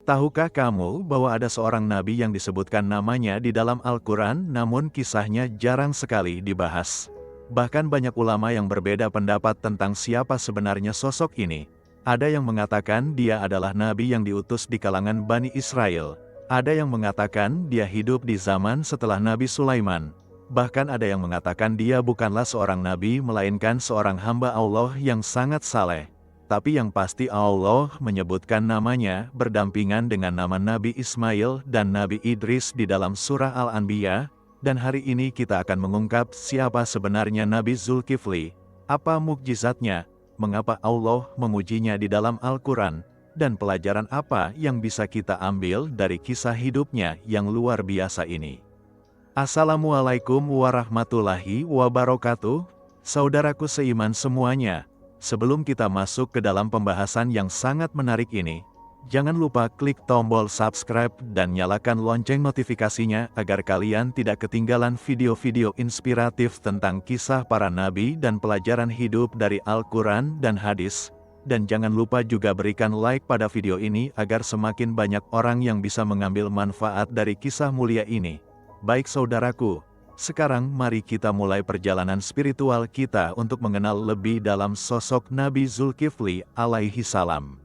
Tahukah kamu bahwa ada seorang nabi yang disebutkan namanya di dalam Al-Quran, namun kisahnya jarang sekali dibahas? Bahkan banyak ulama yang berbeda pendapat tentang siapa sebenarnya sosok ini. Ada yang mengatakan dia adalah nabi yang diutus di kalangan Bani Israel. Ada yang mengatakan dia hidup di zaman setelah Nabi Sulaiman. Bahkan ada yang mengatakan dia bukanlah seorang nabi melainkan seorang hamba Allah yang sangat saleh. Tapi yang pasti Allah menyebutkan namanya berdampingan dengan nama Nabi Ismail dan Nabi Idris di dalam surah Al-Anbiya, dan hari ini kita akan mengungkap siapa sebenarnya Nabi Zulkifli, apa mukjizatnya, mengapa Allah memujinya di dalam Al-Quran, dan pelajaran apa yang bisa kita ambil dari kisah hidupnya yang luar biasa ini. Assalamualaikum warahmatullahi wabarakatuh, saudaraku seiman semuanya. Sebelum kita masuk ke dalam pembahasan yang sangat menarik ini, jangan lupa klik tombol subscribe dan nyalakan lonceng notifikasinya agar kalian tidak ketinggalan video-video inspiratif tentang kisah para nabi dan pelajaran hidup dari Al-Quran dan hadis. Dan jangan lupa juga berikan like pada video ini agar semakin banyak orang yang bisa mengambil manfaat dari kisah mulia ini. Baik saudaraku, sekarang mari kita mulai perjalanan spiritual kita untuk mengenal lebih dalam sosok Nabi Zulkifli alaihi salam.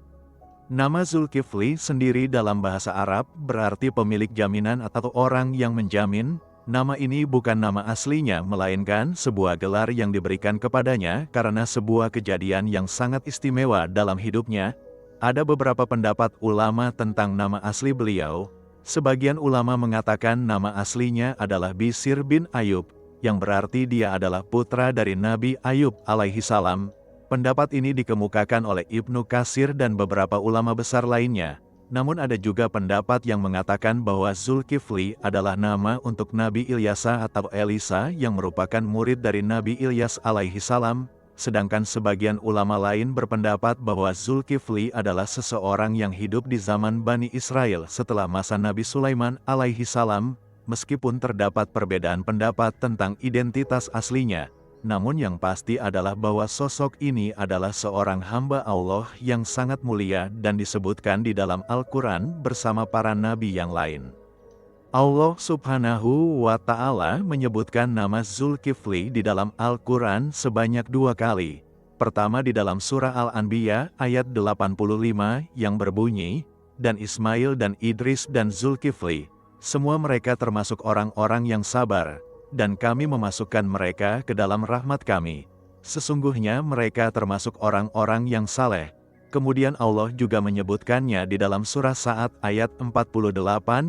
Nama Zulkifli sendiri dalam bahasa Arab berarti pemilik jaminan atau orang yang menjamin. Nama ini bukan nama aslinya melainkan sebuah gelar yang diberikan kepadanya karena sebuah kejadian yang sangat istimewa dalam hidupnya. Ada beberapa pendapat ulama tentang nama asli beliau. Sebagian ulama mengatakan nama aslinya adalah Bishr bin Ayub, yang berarti dia adalah putra dari Nabi Ayub alaihi salam. Pendapat ini dikemukakan oleh Ibnu Katsir dan beberapa ulama besar lainnya. Namun ada juga pendapat yang mengatakan bahwa Zulkifli adalah nama untuk Nabi Ilyasa atau Elisa yang merupakan murid dari Nabi Ilyas alaihi salam. Sedangkan sebagian ulama lain berpendapat bahwa Zulkifli adalah seseorang yang hidup di zaman Bani Israel setelah masa Nabi Sulaiman alaihi salam, meskipun terdapat perbedaan pendapat tentang identitas aslinya. Namun yang pasti adalah bahwa sosok ini adalah seorang hamba Allah yang sangat mulia dan disebutkan di dalam Al-Quran bersama para nabi yang lain. Allah Subhanahu wa Ta'ala menyebutkan nama Zulkifli di dalam Al-Quran sebanyak 2 kali. Pertama di dalam surah Al-Anbiya ayat 85 yang berbunyi, dan Ismail dan Idris dan Zulkifli, semua mereka termasuk orang-orang yang sabar, dan kami memasukkan mereka ke dalam rahmat kami. Sesungguhnya mereka termasuk orang-orang yang saleh. Kemudian Allah juga menyebutkannya di dalam surah Sa'ad ayat 48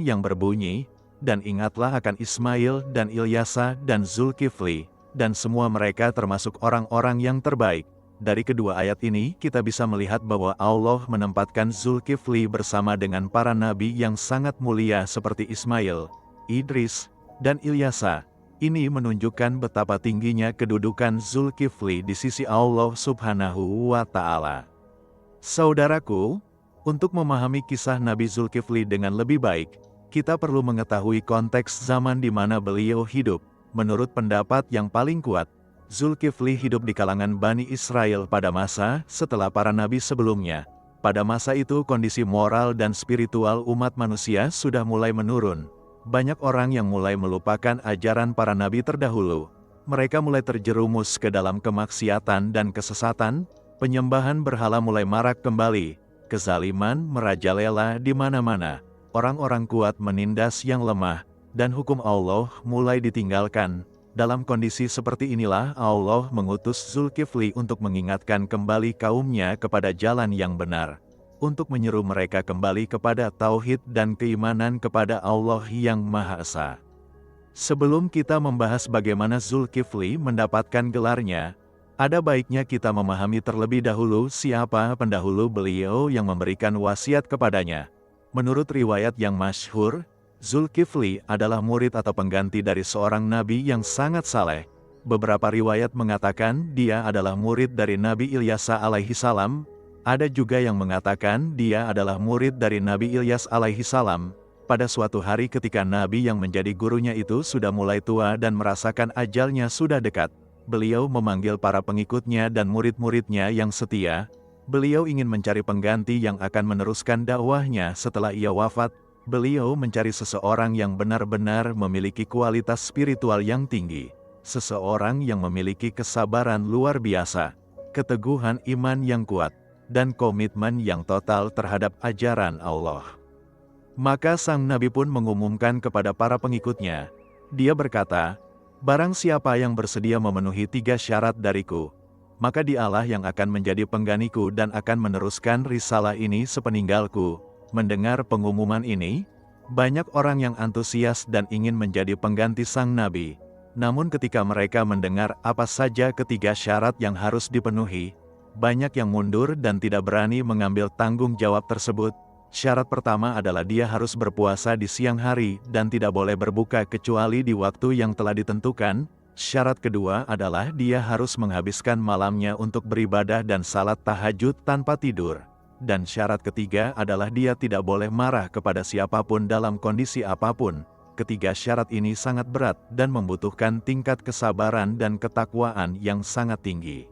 yang berbunyi, dan ingatlah akan Ismail dan Ilyasa dan Zulkifli, dan semua mereka termasuk orang-orang yang terbaik. Dari kedua ayat ini kita bisa melihat bahwa Allah menempatkan Zulkifli bersama dengan para nabi yang sangat mulia seperti Ismail, Idris, dan Ilyasa. Ini menunjukkan betapa tingginya kedudukan Zulkifli di sisi Allah Subhanahu wa Ta'ala. Saudaraku, untuk memahami kisah Nabi Zulkifli dengan lebih baik, kita perlu mengetahui konteks zaman di mana beliau hidup. Menurut pendapat yang paling kuat, Zulkifli hidup di kalangan Bani Israel pada masa setelah para nabi sebelumnya. Pada masa itu kondisi moral dan spiritual umat manusia sudah mulai menurun. Banyak orang yang mulai melupakan ajaran para nabi terdahulu. Mereka mulai terjerumus ke dalam kemaksiatan dan kesesatan, penyembahan berhala mulai marak kembali, kezaliman merajalela di mana-mana. Orang-orang kuat menindas yang lemah, dan hukum Allah mulai ditinggalkan. Dalam kondisi seperti inilah Allah mengutus Zulkifli untuk mengingatkan kembali kaumnya kepada jalan yang benar, untuk menyeru mereka kembali kepada tauhid dan keimanan kepada Allah yang Maha Esa. Sebelum kita membahas bagaimana Zulkifli mendapatkan gelarnya, ada baiknya kita memahami terlebih dahulu siapa pendahulu beliau yang memberikan wasiat kepadanya. Menurut riwayat yang masyhur, Zulkifli adalah murid atau pengganti dari seorang nabi yang sangat saleh. Beberapa riwayat mengatakan dia adalah murid dari Nabi Ilyasa alaihi salam. Ada juga yang mengatakan dia adalah murid dari Nabi Ilyas alaihi salam. Pada suatu hari ketika nabi yang menjadi gurunya itu sudah mulai tua dan merasakan ajalnya sudah dekat, beliau memanggil para pengikutnya dan murid-muridnya yang setia, Beliau ingin mencari pengganti yang akan meneruskan dakwahnya setelah ia wafat. Beliau mencari seseorang yang benar-benar memiliki kualitas spiritual yang tinggi, seseorang yang memiliki kesabaran luar biasa, keteguhan iman yang kuat, dan komitmen yang total terhadap ajaran Allah. Maka sang Nabi pun mengumumkan kepada para pengikutnya. Dia berkata, "Barang siapa yang bersedia memenuhi 3 syarat dariku, maka dialah yang akan menjadi penggantiku dan akan meneruskan risalah ini sepeninggalku." Mendengar pengumuman ini, banyak orang yang antusias dan ingin menjadi pengganti sang Nabi. Namun ketika mereka mendengar apa saja ketiga syarat yang harus dipenuhi, banyak yang mundur dan tidak berani mengambil tanggung jawab tersebut. Syarat pertama adalah dia harus berpuasa di siang hari dan tidak boleh berbuka kecuali di waktu yang telah ditentukan. Syarat kedua adalah dia harus menghabiskan malamnya untuk beribadah dan salat tahajud tanpa tidur. Dan syarat ketiga adalah dia tidak boleh marah kepada siapapun dalam kondisi apapun. Ketiga syarat ini sangat berat dan membutuhkan tingkat kesabaran dan ketakwaan yang sangat tinggi.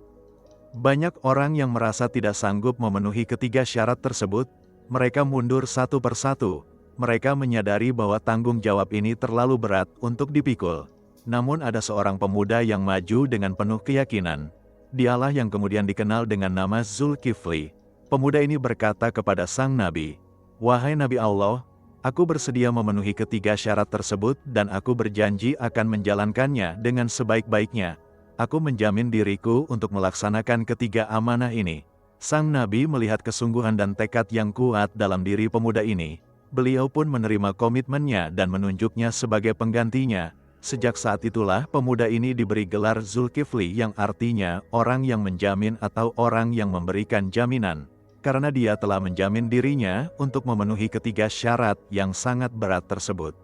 Banyak orang yang merasa tidak sanggup memenuhi ketiga syarat tersebut. Mereka mundur satu persatu. Mereka menyadari bahwa tanggung jawab ini terlalu berat untuk dipikul. Namun ada seorang pemuda yang maju dengan penuh keyakinan. Dialah yang kemudian dikenal dengan nama Zulkifli. Pemuda ini berkata kepada sang Nabi, "Wahai Nabi Allah, aku bersedia memenuhi ketiga syarat tersebut dan aku berjanji akan menjalankannya dengan sebaik-baiknya. Aku menjamin diriku untuk melaksanakan ketiga amanah ini." Sang Nabi melihat kesungguhan dan tekad yang kuat dalam diri pemuda ini. Beliau pun menerima komitmennya dan menunjuknya sebagai penggantinya. Sejak saat itulah pemuda ini diberi gelar Zulkifli yang artinya orang yang menjamin atau orang yang memberikan jaminan. Karena dia telah menjamin dirinya untuk memenuhi ketiga syarat yang sangat berat tersebut.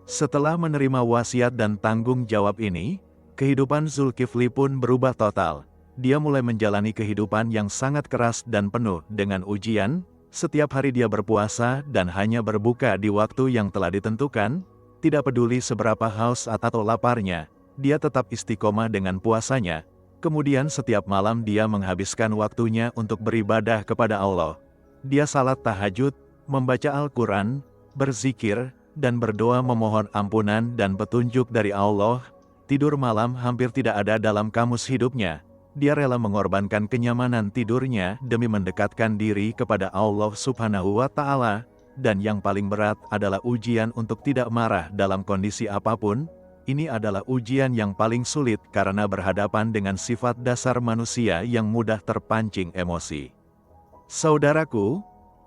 Setelah menerima wasiat dan tanggung jawab ini, kehidupan Zulkifli pun berubah total. Dia mulai menjalani kehidupan yang sangat keras dan penuh dengan ujian. Setiap hari dia berpuasa dan hanya berbuka di waktu yang telah ditentukan. Tidak peduli seberapa haus atau laparnya, dia tetap istiqomah dengan puasanya. Kemudian setiap malam dia menghabiskan waktunya untuk beribadah kepada Allah. Dia salat tahajud, membaca Al-Quran, berzikir, dan berdoa memohon ampunan dan petunjuk dari Allah. Tidur malam hampir tidak ada dalam kamus hidupnya. Dia rela mengorbankan kenyamanan tidurnya demi mendekatkan diri kepada Allah Subhanahu wa Ta'ala. Dan yang paling berat adalah ujian untuk tidak marah dalam kondisi apapun. Ini adalah ujian yang paling sulit karena berhadapan dengan sifat dasar manusia yang mudah terpancing emosi. Saudaraku,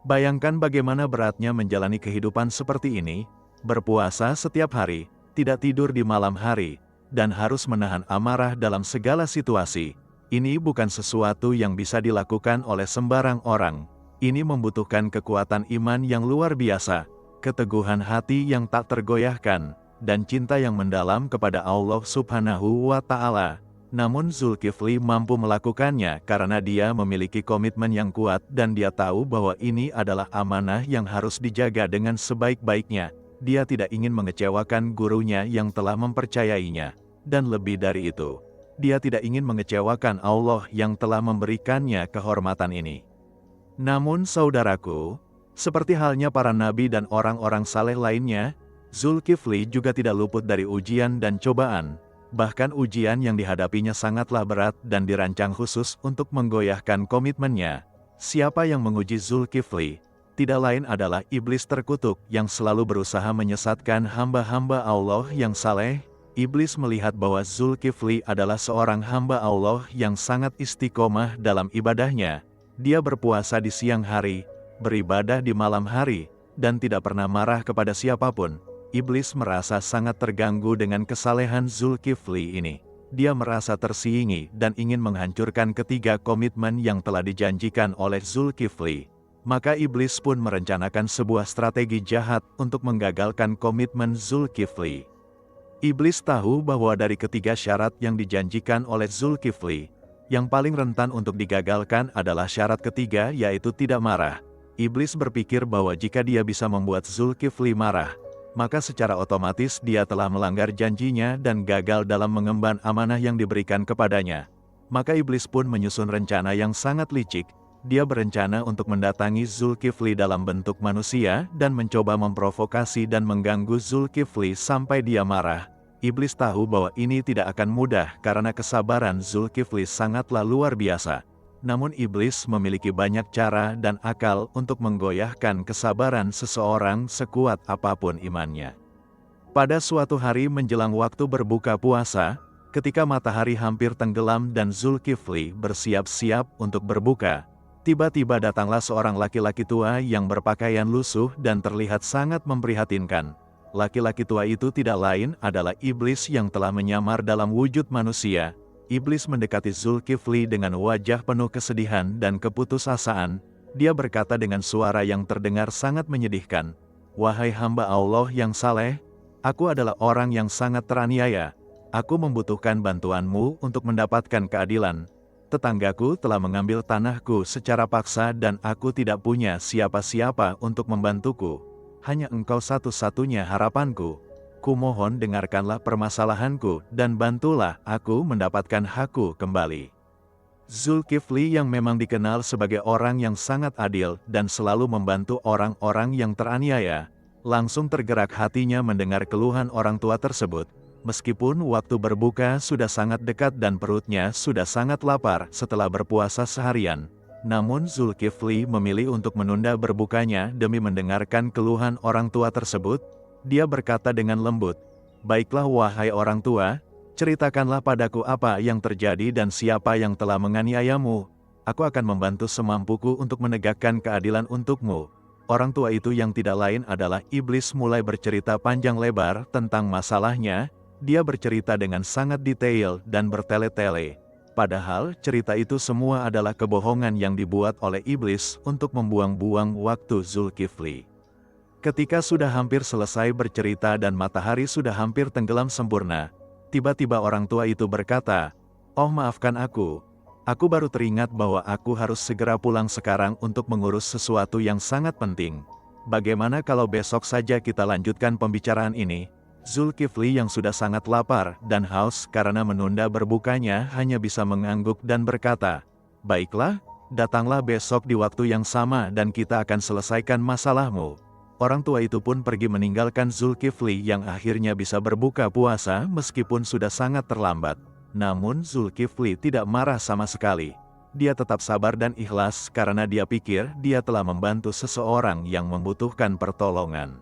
bayangkan bagaimana beratnya menjalani kehidupan seperti ini, berpuasa setiap hari, tidak tidur di malam hari, dan harus menahan amarah dalam segala situasi. Ini bukan sesuatu yang bisa dilakukan oleh sembarang orang. Ini membutuhkan kekuatan iman yang luar biasa, keteguhan hati yang tak tergoyahkan, dan cinta yang mendalam kepada Allah Subhanahu wa Ta'ala. Namun Zulkifli mampu melakukannya karena dia memiliki komitmen yang kuat dan dia tahu bahwa ini adalah amanah yang harus dijaga dengan sebaik-baiknya. Dia tidak ingin mengecewakan gurunya yang telah mempercayainya. Dan lebih dari itu, dia tidak ingin mengecewakan Allah yang telah memberikannya kehormatan ini. Namun saudaraku, seperti halnya para nabi dan orang-orang saleh lainnya, Zulkifli juga tidak luput dari ujian dan cobaan. Bahkan ujian yang dihadapinya sangatlah berat dan dirancang khusus untuk menggoyahkan komitmennya. Siapa yang menguji Zulkifli? Tidak lain adalah iblis terkutuk yang selalu berusaha menyesatkan hamba-hamba Allah yang saleh. Iblis melihat bahwa Zulkifli adalah seorang hamba Allah yang sangat istiqomah dalam ibadahnya. Dia berpuasa di siang hari, beribadah di malam hari, dan tidak pernah marah kepada siapapun. Iblis merasa sangat terganggu dengan kesalehan Zulkifli ini. Dia merasa tersiingi dan ingin menghancurkan ketiga komitmen yang telah dijanjikan oleh Zulkifli. Maka iblis pun merencanakan sebuah strategi jahat untuk menggagalkan komitmen Zulkifli. Iblis tahu bahwa dari ketiga syarat yang dijanjikan oleh Zulkifli, yang paling rentan untuk digagalkan adalah syarat ketiga, yaitu tidak marah. Iblis berpikir bahwa jika dia bisa membuat Zulkifli marah, maka secara otomatis dia telah melanggar janjinya dan gagal dalam mengemban amanah yang diberikan kepadanya. Maka iblis pun menyusun rencana yang sangat licik. dia berencana untuk mendatangi Zulkifli dalam bentuk manusia dan mencoba memprovokasi dan mengganggu Zulkifli sampai dia marah. Iblis tahu bahwa ini tidak akan mudah karena kesabaran Zulkifli sangatlah luar biasa. Namun iblis memiliki banyak cara dan akal untuk menggoyahkan kesabaran seseorang sekuat apapun imannya. Pada suatu hari menjelang waktu berbuka puasa, ketika matahari hampir tenggelam dan Zulkifli bersiap-siap untuk berbuka, tiba-tiba datanglah seorang laki-laki tua yang berpakaian lusuh dan terlihat sangat memprihatinkan. Laki-laki tua itu tidak lain adalah iblis yang telah menyamar dalam wujud manusia. Iblis mendekati Zulkifli dengan wajah penuh kesedihan dan keputusasaan. Dia berkata dengan suara yang terdengar sangat menyedihkan, "Wahai hamba Allah yang saleh, aku adalah orang yang sangat teraniaya. Aku membutuhkan bantuanmu untuk mendapatkan keadilan. Tetanggaku telah mengambil tanahku secara paksa dan aku tidak punya siapa-siapa untuk membantuku. Hanya engkau satu-satunya harapanku. Kumohon dengarkanlah permasalahanku dan bantulah aku mendapatkan hakku kembali." Zulkifli yang memang dikenal sebagai orang yang sangat adil dan selalu membantu orang-orang yang teraniaya, langsung tergerak hatinya mendengar keluhan orang tua tersebut. Meskipun waktu berbuka sudah sangat dekat dan perutnya sudah sangat lapar setelah berpuasa seharian, namun Zulkifli memilih untuk menunda berbukanya demi mendengarkan keluhan orang tua tersebut. Dia berkata dengan lembut, "Baiklah wahai orang tua, ceritakanlah padaku apa yang terjadi dan siapa yang telah menganiayamu. Aku akan membantu semampuku untuk menegakkan keadilan untukmu." Orang tua itu yang tidak lain adalah iblis mulai bercerita panjang lebar tentang masalahnya. Dia bercerita dengan sangat detail dan bertele-tele. Padahal cerita itu semua adalah kebohongan yang dibuat oleh iblis untuk membuang-buang waktu Zulkifli. Ketika sudah hampir selesai bercerita dan matahari sudah hampir tenggelam sempurna, tiba-tiba orang tua itu berkata, "Oh maafkan aku baru teringat bahwa aku harus segera pulang sekarang untuk mengurus sesuatu yang sangat penting. Bagaimana kalau besok saja kita lanjutkan pembicaraan ini?" Zulkifli yang sudah sangat lapar dan haus karena menunda berbukanya hanya bisa mengangguk dan berkata, "Baiklah, datanglah besok di waktu yang sama dan kita akan selesaikan masalahmu." Orang tua itu pun pergi meninggalkan Zulkifli yang akhirnya bisa berbuka puasa meskipun sudah sangat terlambat. Namun Zulkifli tidak marah sama sekali. Dia tetap sabar dan ikhlas karena dia pikir dia telah membantu seseorang yang membutuhkan pertolongan.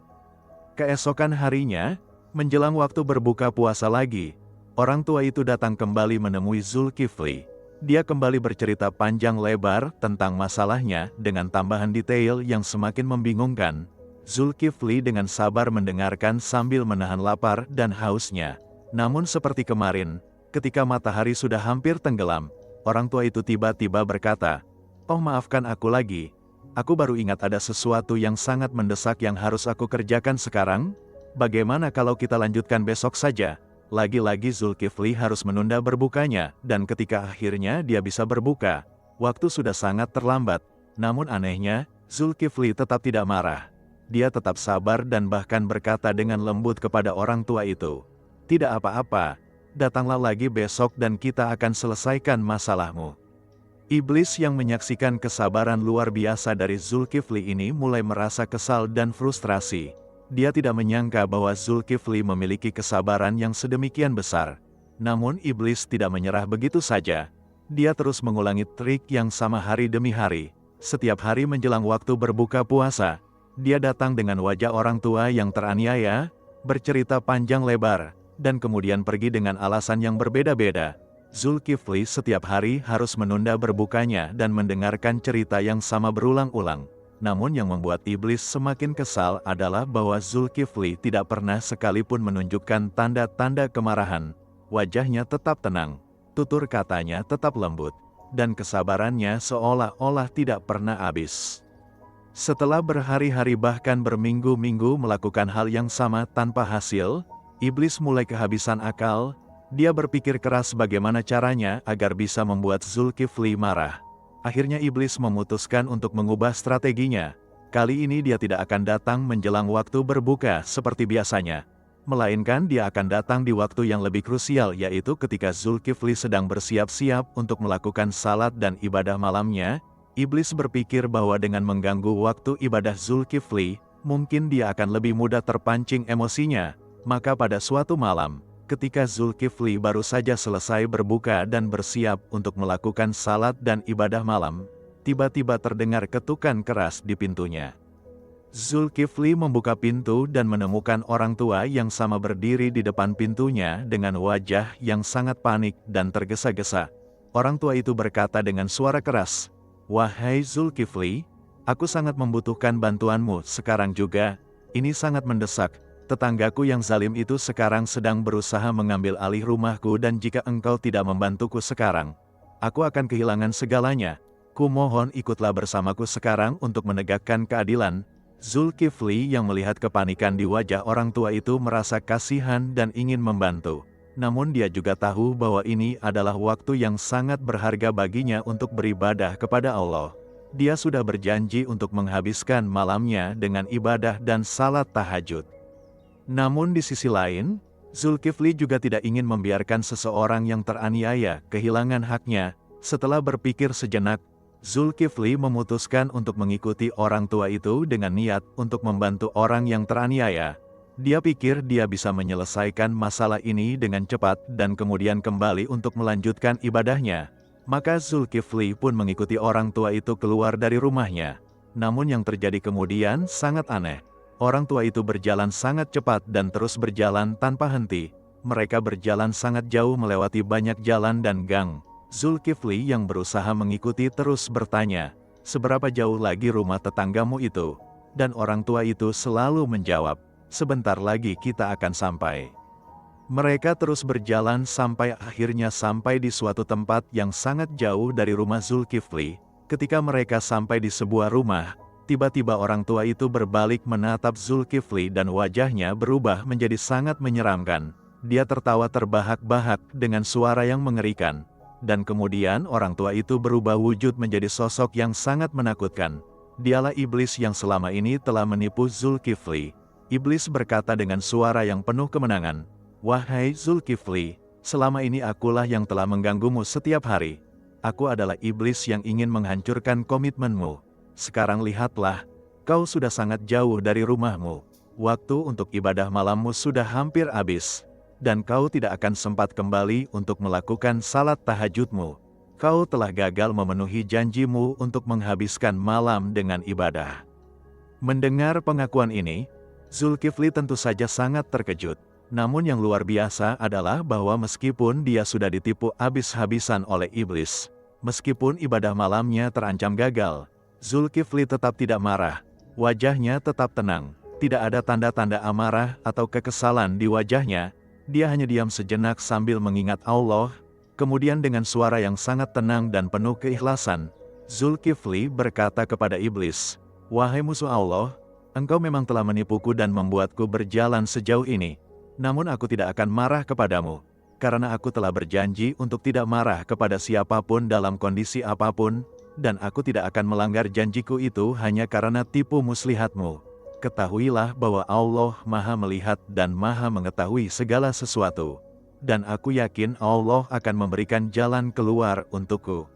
Keesokan harinya, menjelang waktu berbuka puasa lagi, orang tua itu datang kembali menemui Zulkifli. Dia kembali bercerita panjang lebar tentang masalahnya dengan tambahan detail yang semakin membingungkan. Zulkifli dengan sabar mendengarkan sambil menahan lapar dan hausnya. Namun seperti kemarin, ketika matahari sudah hampir tenggelam, orang tua itu tiba-tiba berkata, "Oh maafkan aku lagi. Aku baru ingat ada sesuatu yang sangat mendesak yang harus aku kerjakan sekarang. Bagaimana kalau kita lanjutkan besok saja?" Lagi-lagi Zulkifli harus menunda berbukanya, dan ketika akhirnya dia bisa berbuka, waktu sudah sangat terlambat. Namun anehnya, Zulkifli tetap tidak marah. Dia tetap sabar dan bahkan berkata dengan lembut kepada orang tua itu, "Tidak apa-apa, datanglah lagi besok dan kita akan selesaikan masalahmu." Iblis yang menyaksikan kesabaran luar biasa dari Zulkifli ini mulai merasa kesal dan frustrasi. Dia tidak menyangka bahwa Zulkifli memiliki kesabaran yang sedemikian besar. Namun iblis tidak menyerah begitu saja. Dia terus mengulangi trik yang sama hari demi hari. Setiap hari menjelang waktu berbuka puasa, dia datang dengan wajah orang tua yang teraniaya, bercerita panjang lebar, dan kemudian pergi dengan alasan yang berbeda-beda. Zulkifli setiap hari harus menunda berbukanya dan mendengarkan cerita yang sama berulang-ulang. Namun yang membuat iblis semakin kesal adalah bahwa Zulkifli tidak pernah sekalipun menunjukkan tanda-tanda kemarahan. Wajahnya tetap tenang, tutur katanya tetap lembut, dan kesabarannya seolah-olah tidak pernah habis. Setelah berhari-hari bahkan berminggu-minggu melakukan hal yang sama tanpa hasil, iblis mulai kehabisan akal. Dia berpikir keras bagaimana caranya agar bisa membuat Zulkifli marah. Akhirnya iblis memutuskan untuk mengubah strateginya. Kali ini dia tidak akan datang menjelang waktu berbuka seperti biasanya, melainkan dia akan datang di waktu yang lebih krusial, yaitu ketika Zulkifli sedang bersiap-siap untuk melakukan salat dan ibadah malamnya. Iblis berpikir bahwa dengan mengganggu waktu ibadah Zulkifli, mungkin dia akan lebih mudah terpancing emosinya. Maka pada suatu malam, ketika Zulkifli baru saja selesai berbuka dan bersiap untuk melakukan salat dan ibadah malam, tiba-tiba terdengar ketukan keras di pintunya. Zulkifli membuka pintu dan menemukan orang tua yang sama berdiri di depan pintunya dengan wajah yang sangat panik dan tergesa-gesa. Orang tua itu berkata dengan suara keras, "Wahai Zulkifli, aku sangat membutuhkan bantuanmu sekarang juga. Ini sangat mendesak. Tetanggaku yang zalim itu sekarang sedang berusaha mengambil alih rumahku dan jika engkau tidak membantuku sekarang, aku akan kehilangan segalanya. Kumohon ikutlah bersamaku sekarang untuk menegakkan keadilan." Zulkifli yang melihat kepanikan di wajah orang tua itu merasa kasihan dan ingin membantu. Namun dia juga tahu bahwa ini adalah waktu yang sangat berharga baginya untuk beribadah kepada Allah. Dia sudah berjanji untuk menghabiskan malamnya dengan ibadah dan salat tahajud. Namun di sisi lain, Zulkifli juga tidak ingin membiarkan seseorang yang teraniaya kehilangan haknya. Setelah berpikir sejenak, Zulkifli memutuskan untuk mengikuti orang tua itu dengan niat untuk membantu orang yang teraniaya. Dia pikir dia bisa menyelesaikan masalah ini dengan cepat dan kemudian kembali untuk melanjutkan ibadahnya. Maka Zulkifli pun mengikuti orang tua itu keluar dari rumahnya. Namun yang terjadi kemudian sangat aneh. Orang tua itu berjalan sangat cepat dan terus berjalan tanpa henti. Mereka berjalan sangat jauh melewati banyak jalan dan gang. Zulkifli yang berusaha mengikuti terus bertanya, "Seberapa jauh lagi rumah tetanggamu itu?" Dan orang tua itu selalu menjawab, "Sebentar lagi kita akan sampai." Mereka terus berjalan sampai akhirnya sampai di suatu tempat yang sangat jauh dari rumah Zulkifli. Ketika mereka sampai di sebuah rumah, tiba-tiba orang tua itu berbalik menatap Zulkifli dan wajahnya berubah menjadi sangat menyeramkan. Dia tertawa terbahak-bahak dengan suara yang mengerikan. Dan kemudian orang tua itu berubah wujud menjadi sosok yang sangat menakutkan. Dialah iblis yang selama ini telah menipu Zulkifli. Iblis berkata dengan suara yang penuh kemenangan, "Wahai Zulkifli, selama ini akulah yang telah mengganggumu setiap hari. Aku adalah iblis yang ingin menghancurkan komitmenmu. Sekarang lihatlah, kau sudah sangat jauh dari rumahmu. Waktu untuk ibadah malammu sudah hampir habis. Dan kau tidak akan sempat kembali untuk melakukan salat tahajudmu. Kau telah gagal memenuhi janjimu untuk menghabiskan malam dengan ibadah." Mendengar pengakuan ini, Zulkifli tentu saja sangat terkejut. Namun yang luar biasa adalah bahwa meskipun dia sudah ditipu habis-habisan oleh iblis, meskipun ibadah malamnya terancam gagal, Zulkifli tetap tidak marah. Wajahnya tetap tenang. Tidak ada tanda-tanda amarah atau kekesalan di wajahnya. Dia hanya diam sejenak sambil mengingat Allah. Kemudian dengan suara yang sangat tenang dan penuh keikhlasan, Zulkifli berkata kepada iblis, "Wahai musuh Allah, engkau memang telah menipuku dan membuatku berjalan sejauh ini. Namun aku tidak akan marah kepadamu, karena aku telah berjanji untuk tidak marah kepada siapapun dalam kondisi apapun, dan aku tidak akan melanggar janjiku itu hanya karena tipu muslihatmu. Ketahuilah bahwa Allah Maha Melihat dan Maha Mengetahui segala sesuatu. Dan aku yakin Allah akan memberikan jalan keluar untukku."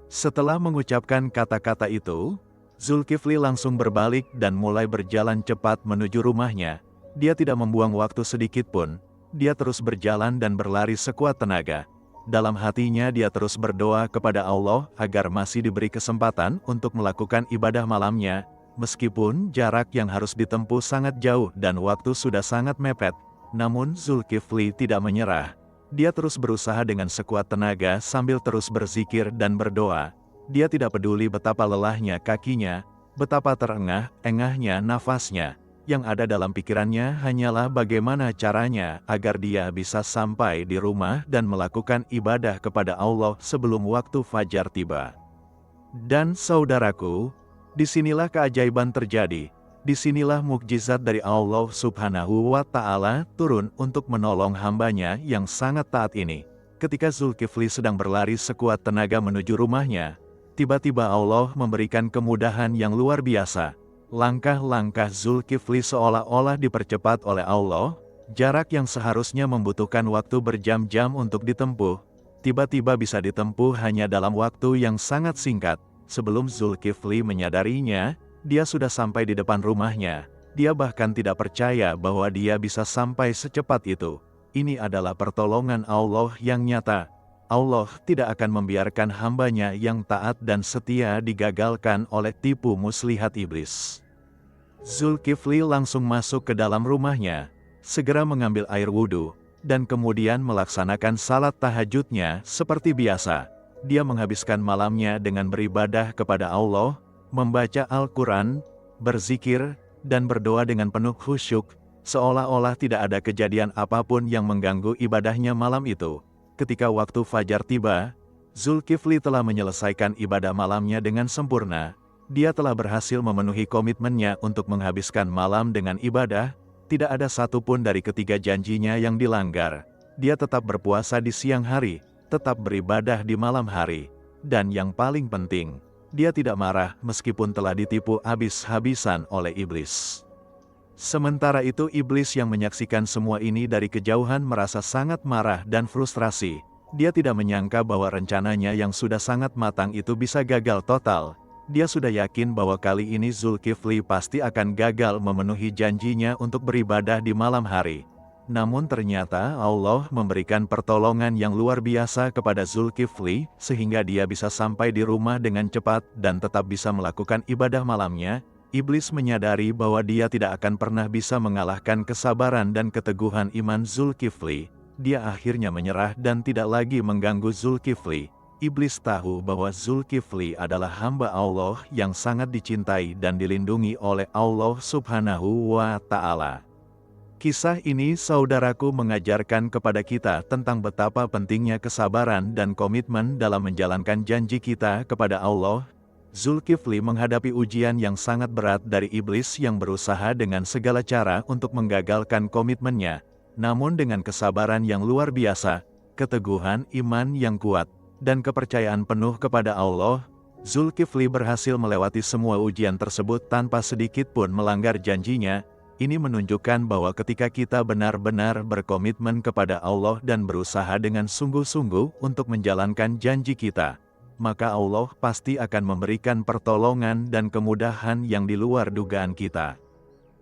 Setelah mengucapkan kata-kata itu, Zulkifli langsung berbalik dan mulai berjalan cepat menuju rumahnya. Dia tidak membuang waktu sedikit pun. Dia terus berjalan dan berlari sekuat tenaga. Dalam hatinya dia terus berdoa kepada Allah agar masih diberi kesempatan untuk melakukan ibadah malamnya. Meskipun jarak yang harus ditempuh sangat jauh dan waktu sudah sangat mepet, namun Zulkifli tidak menyerah. Dia terus berusaha dengan sekuat tenaga sambil terus berzikir dan berdoa. Dia tidak peduli betapa lelahnya kakinya, betapa terengah-engahnya nafasnya. Yang ada dalam pikirannya hanyalah bagaimana caranya agar dia bisa sampai di rumah dan melakukan ibadah kepada Allah sebelum waktu fajar tiba. Dan saudaraku, disinilah keajaiban terjadi. Disinilah mukjizat dari Allah Subhanahu wa Ta'ala turun untuk menolong hambanya yang sangat taat ini. Ketika Zulkifli sedang berlari sekuat tenaga menuju rumahnya, tiba-tiba Allah memberikan kemudahan yang luar biasa. Langkah-langkah Zulkifli seolah-olah dipercepat oleh Allah. Jarak yang seharusnya membutuhkan waktu berjam-jam untuk ditempuh, tiba-tiba bisa ditempuh hanya dalam waktu yang sangat singkat. Sebelum Zulkifli menyadarinya, dia sudah sampai di depan rumahnya. Dia bahkan tidak percaya bahwa dia bisa sampai secepat itu. Ini adalah pertolongan Allah yang nyata. Allah tidak akan membiarkan hambanya yang taat dan setia digagalkan oleh tipu muslihat iblis. Zulkifli langsung masuk ke dalam rumahnya, segera mengambil air wudhu, dan kemudian melaksanakan salat tahajudnya seperti biasa. Dia menghabiskan malamnya dengan beribadah kepada Allah, membaca Al-Quran, berzikir, dan berdoa dengan penuh khusyuk, seolah-olah tidak ada kejadian apapun yang mengganggu ibadahnya malam itu. Ketika waktu fajar tiba, Zulkifli telah menyelesaikan ibadah malamnya dengan sempurna. Dia telah berhasil memenuhi komitmennya untuk menghabiskan malam dengan ibadah. Tidak ada satupun dari ketiga janjinya yang dilanggar. Dia tetap berpuasa di siang hari, tetap beribadah di malam hari. Dan yang paling penting, dia tidak marah meskipun telah ditipu habis-habisan oleh iblis. Sementara itu iblis yang menyaksikan semua ini dari kejauhan merasa sangat marah dan frustrasi. Dia tidak menyangka bahwa rencananya yang sudah sangat matang itu bisa gagal total. Dia sudah yakin bahwa kali ini Zulkifli pasti akan gagal memenuhi janjinya untuk beribadah di malam hari. Namun ternyata Allah memberikan pertolongan yang luar biasa kepada Zulkifli, sehingga dia bisa sampai di rumah dengan cepat dan tetap bisa melakukan ibadah malamnya. Iblis menyadari bahwa dia tidak akan pernah bisa mengalahkan kesabaran dan keteguhan iman Zulkifli. Dia akhirnya menyerah dan tidak lagi mengganggu Zulkifli. Iblis tahu bahwa Zulkifli adalah hamba Allah yang sangat dicintai dan dilindungi oleh Allah Subhanahu wa Ta'ala. Kisah ini, saudaraku, mengajarkan kepada kita tentang betapa pentingnya kesabaran dan komitmen dalam menjalankan janji kita kepada Allah. Zulkifli menghadapi ujian yang sangat berat dari iblis yang berusaha dengan segala cara untuk menggagalkan komitmennya. Namun dengan kesabaran yang luar biasa, keteguhan iman yang kuat, dan kepercayaan penuh kepada Allah, Zulkifli berhasil melewati semua ujian tersebut tanpa sedikit pun melanggar janjinya. Ini menunjukkan bahwa ketika kita benar-benar berkomitmen kepada Allah dan berusaha dengan sungguh-sungguh untuk menjalankan janji kita, maka Allah pasti akan memberikan pertolongan dan kemudahan yang di luar dugaan kita.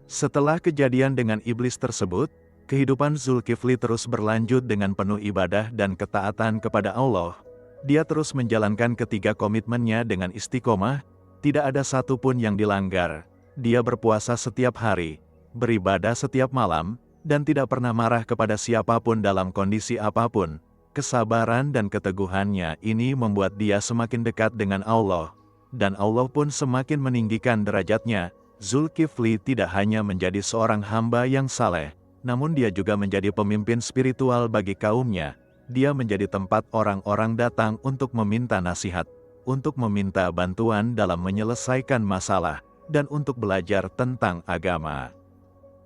Setelah kejadian dengan iblis tersebut, kehidupan Zulkifli terus berlanjut dengan penuh ibadah dan ketaatan kepada Allah. Dia terus menjalankan ketiga komitmennya dengan istiqomah, tidak ada satupun yang dilanggar. Dia berpuasa setiap hari, beribadah setiap malam, dan tidak pernah marah kepada siapapun dalam kondisi apapun. Kesabaran dan keteguhannya ini membuat dia semakin dekat dengan Allah, dan Allah pun semakin meninggikan derajatnya. Zulkifli tidak hanya menjadi seorang hamba yang saleh, namun dia juga menjadi pemimpin spiritual bagi kaumnya. Dia menjadi tempat orang-orang datang untuk meminta nasihat, untuk meminta bantuan dalam menyelesaikan masalah, dan untuk belajar tentang agama.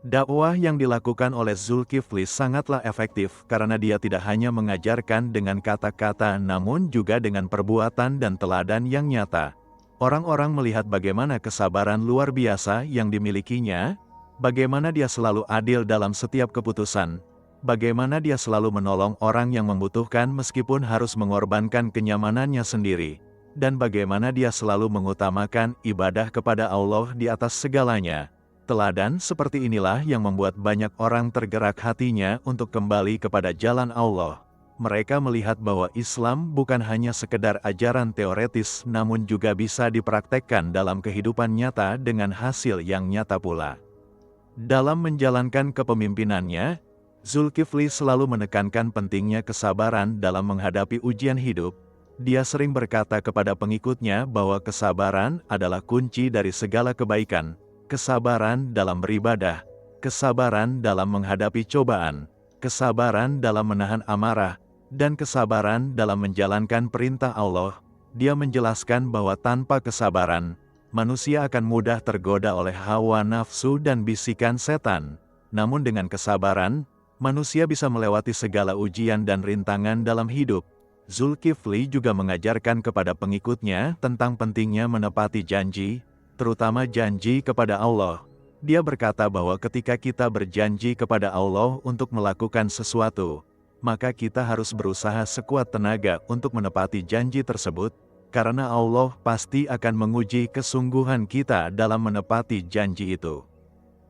Dakwah yang dilakukan oleh Zulkifli sangatlah efektif karena dia tidak hanya mengajarkan dengan kata-kata namun juga dengan perbuatan dan teladan yang nyata. Orang-orang melihat bagaimana kesabaran luar biasa yang dimilikinya, bagaimana dia selalu adil dalam setiap keputusan, bagaimana dia selalu menolong orang yang membutuhkan meskipun harus mengorbankan kenyamanannya sendiri, dan bagaimana dia selalu mengutamakan ibadah kepada Allah di atas segalanya. Teladan seperti inilah yang membuat banyak orang tergerak hatinya untuk kembali kepada jalan Allah. Mereka melihat bahwa Islam bukan hanya sekedar ajaran teoretis namun juga bisa dipraktekkan dalam kehidupan nyata dengan hasil yang nyata pula. Dalam menjalankan kepemimpinannya, Zulkifli selalu menekankan pentingnya kesabaran dalam menghadapi ujian hidup. Dia sering berkata kepada pengikutnya bahwa kesabaran adalah kunci dari segala kebaikan. Kesabaran dalam beribadah, kesabaran dalam menghadapi cobaan, kesabaran dalam menahan amarah, dan kesabaran dalam menjalankan perintah Allah. Dia menjelaskan bahwa tanpa kesabaran, manusia akan mudah tergoda oleh hawa nafsu dan bisikan setan. Namun dengan kesabaran, manusia bisa melewati segala ujian dan rintangan dalam hidup. Zulkifli juga mengajarkan kepada pengikutnya tentang pentingnya menepati janji, terutama janji kepada Allah. Dia berkata bahwa ketika kita berjanji kepada Allah untuk melakukan sesuatu, maka kita harus berusaha sekuat tenaga untuk menepati janji tersebut. karena Allah pasti akan menguji kesungguhan kita dalam menepati janji itu.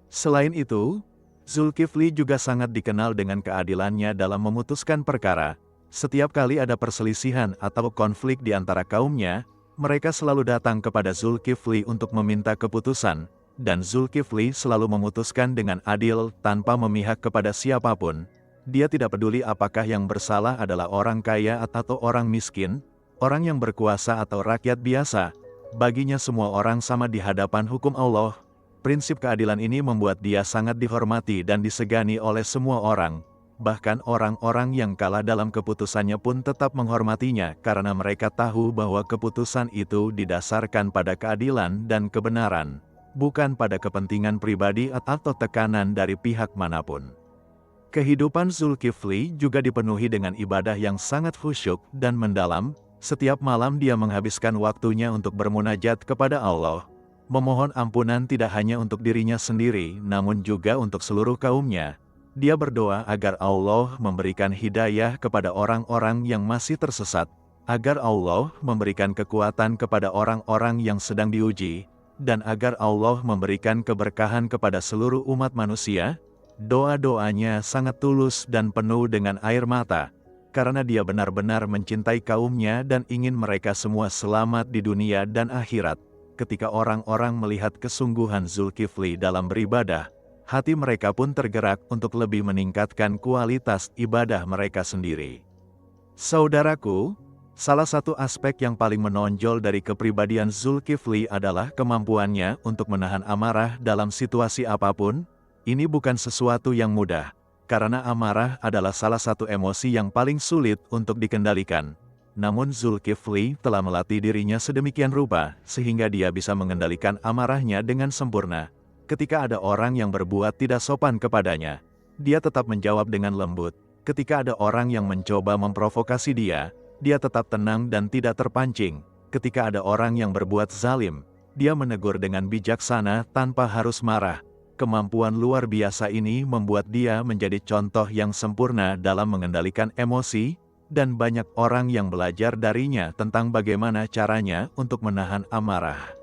Selain itu, Zulkifli juga sangat dikenal dengan keadilannya dalam memutuskan perkara. Setiap kali ada perselisihan atau konflik di antara kaumnya, mereka selalu datang kepada Zulkifli untuk meminta keputusan, dan Zulkifli selalu memutuskan dengan adil tanpa memihak kepada siapapun. Dia tidak peduli apakah yang bersalah adalah orang kaya atau orang miskin, orang yang berkuasa atau rakyat biasa. Baginya semua orang sama di hadapan hukum Allah. Prinsip keadilan ini membuat dia sangat dihormati dan disegani oleh semua orang. Bahkan orang-orang yang kalah dalam keputusannya pun tetap menghormatinya karena mereka tahu bahwa keputusan itu didasarkan pada keadilan dan kebenaran, bukan pada kepentingan pribadi atau tekanan dari pihak manapun. Kehidupan Zulkifli juga dipenuhi dengan ibadah yang sangat khusyuk dan mendalam. Setiap malam dia menghabiskan waktunya untuk bermunajat kepada Allah, memohon ampunan tidak hanya untuk dirinya sendiri, namun juga untuk seluruh kaumnya. Dia berdoa agar Allah memberikan hidayah kepada orang-orang yang masih tersesat, agar Allah memberikan kekuatan kepada orang-orang yang sedang diuji, dan agar Allah memberikan keberkahan kepada seluruh umat manusia. Doa-doanya sangat tulus dan penuh dengan air mata, karena dia benar-benar mencintai kaumnya dan ingin mereka semua selamat di dunia dan akhirat. Ketika orang-orang melihat kesungguhan Zulkifli dalam beribadah, hati mereka pun tergerak untuk lebih meningkatkan kualitas ibadah mereka sendiri. Saudaraku, salah satu aspek yang paling menonjol dari kepribadian Zulkifli adalah kemampuannya untuk menahan amarah dalam situasi apapun. Ini bukan sesuatu yang mudah, karena amarah adalah salah satu emosi yang paling sulit untuk dikendalikan. Namun Zulkifli telah melatih dirinya sedemikian rupa, sehingga dia bisa mengendalikan amarahnya dengan sempurna. Ketika ada orang yang berbuat tidak sopan kepadanya, dia tetap menjawab dengan lembut. Ketika ada orang yang mencoba memprovokasi dia tetap tenang dan tidak terpancing. Ketika ada orang yang berbuat zalim, dia menegur dengan bijaksana tanpa harus marah. Kemampuan luar biasa ini membuat dia menjadi contoh yang sempurna dalam mengendalikan emosi, dan banyak orang yang belajar darinya tentang bagaimana caranya untuk menahan amarah.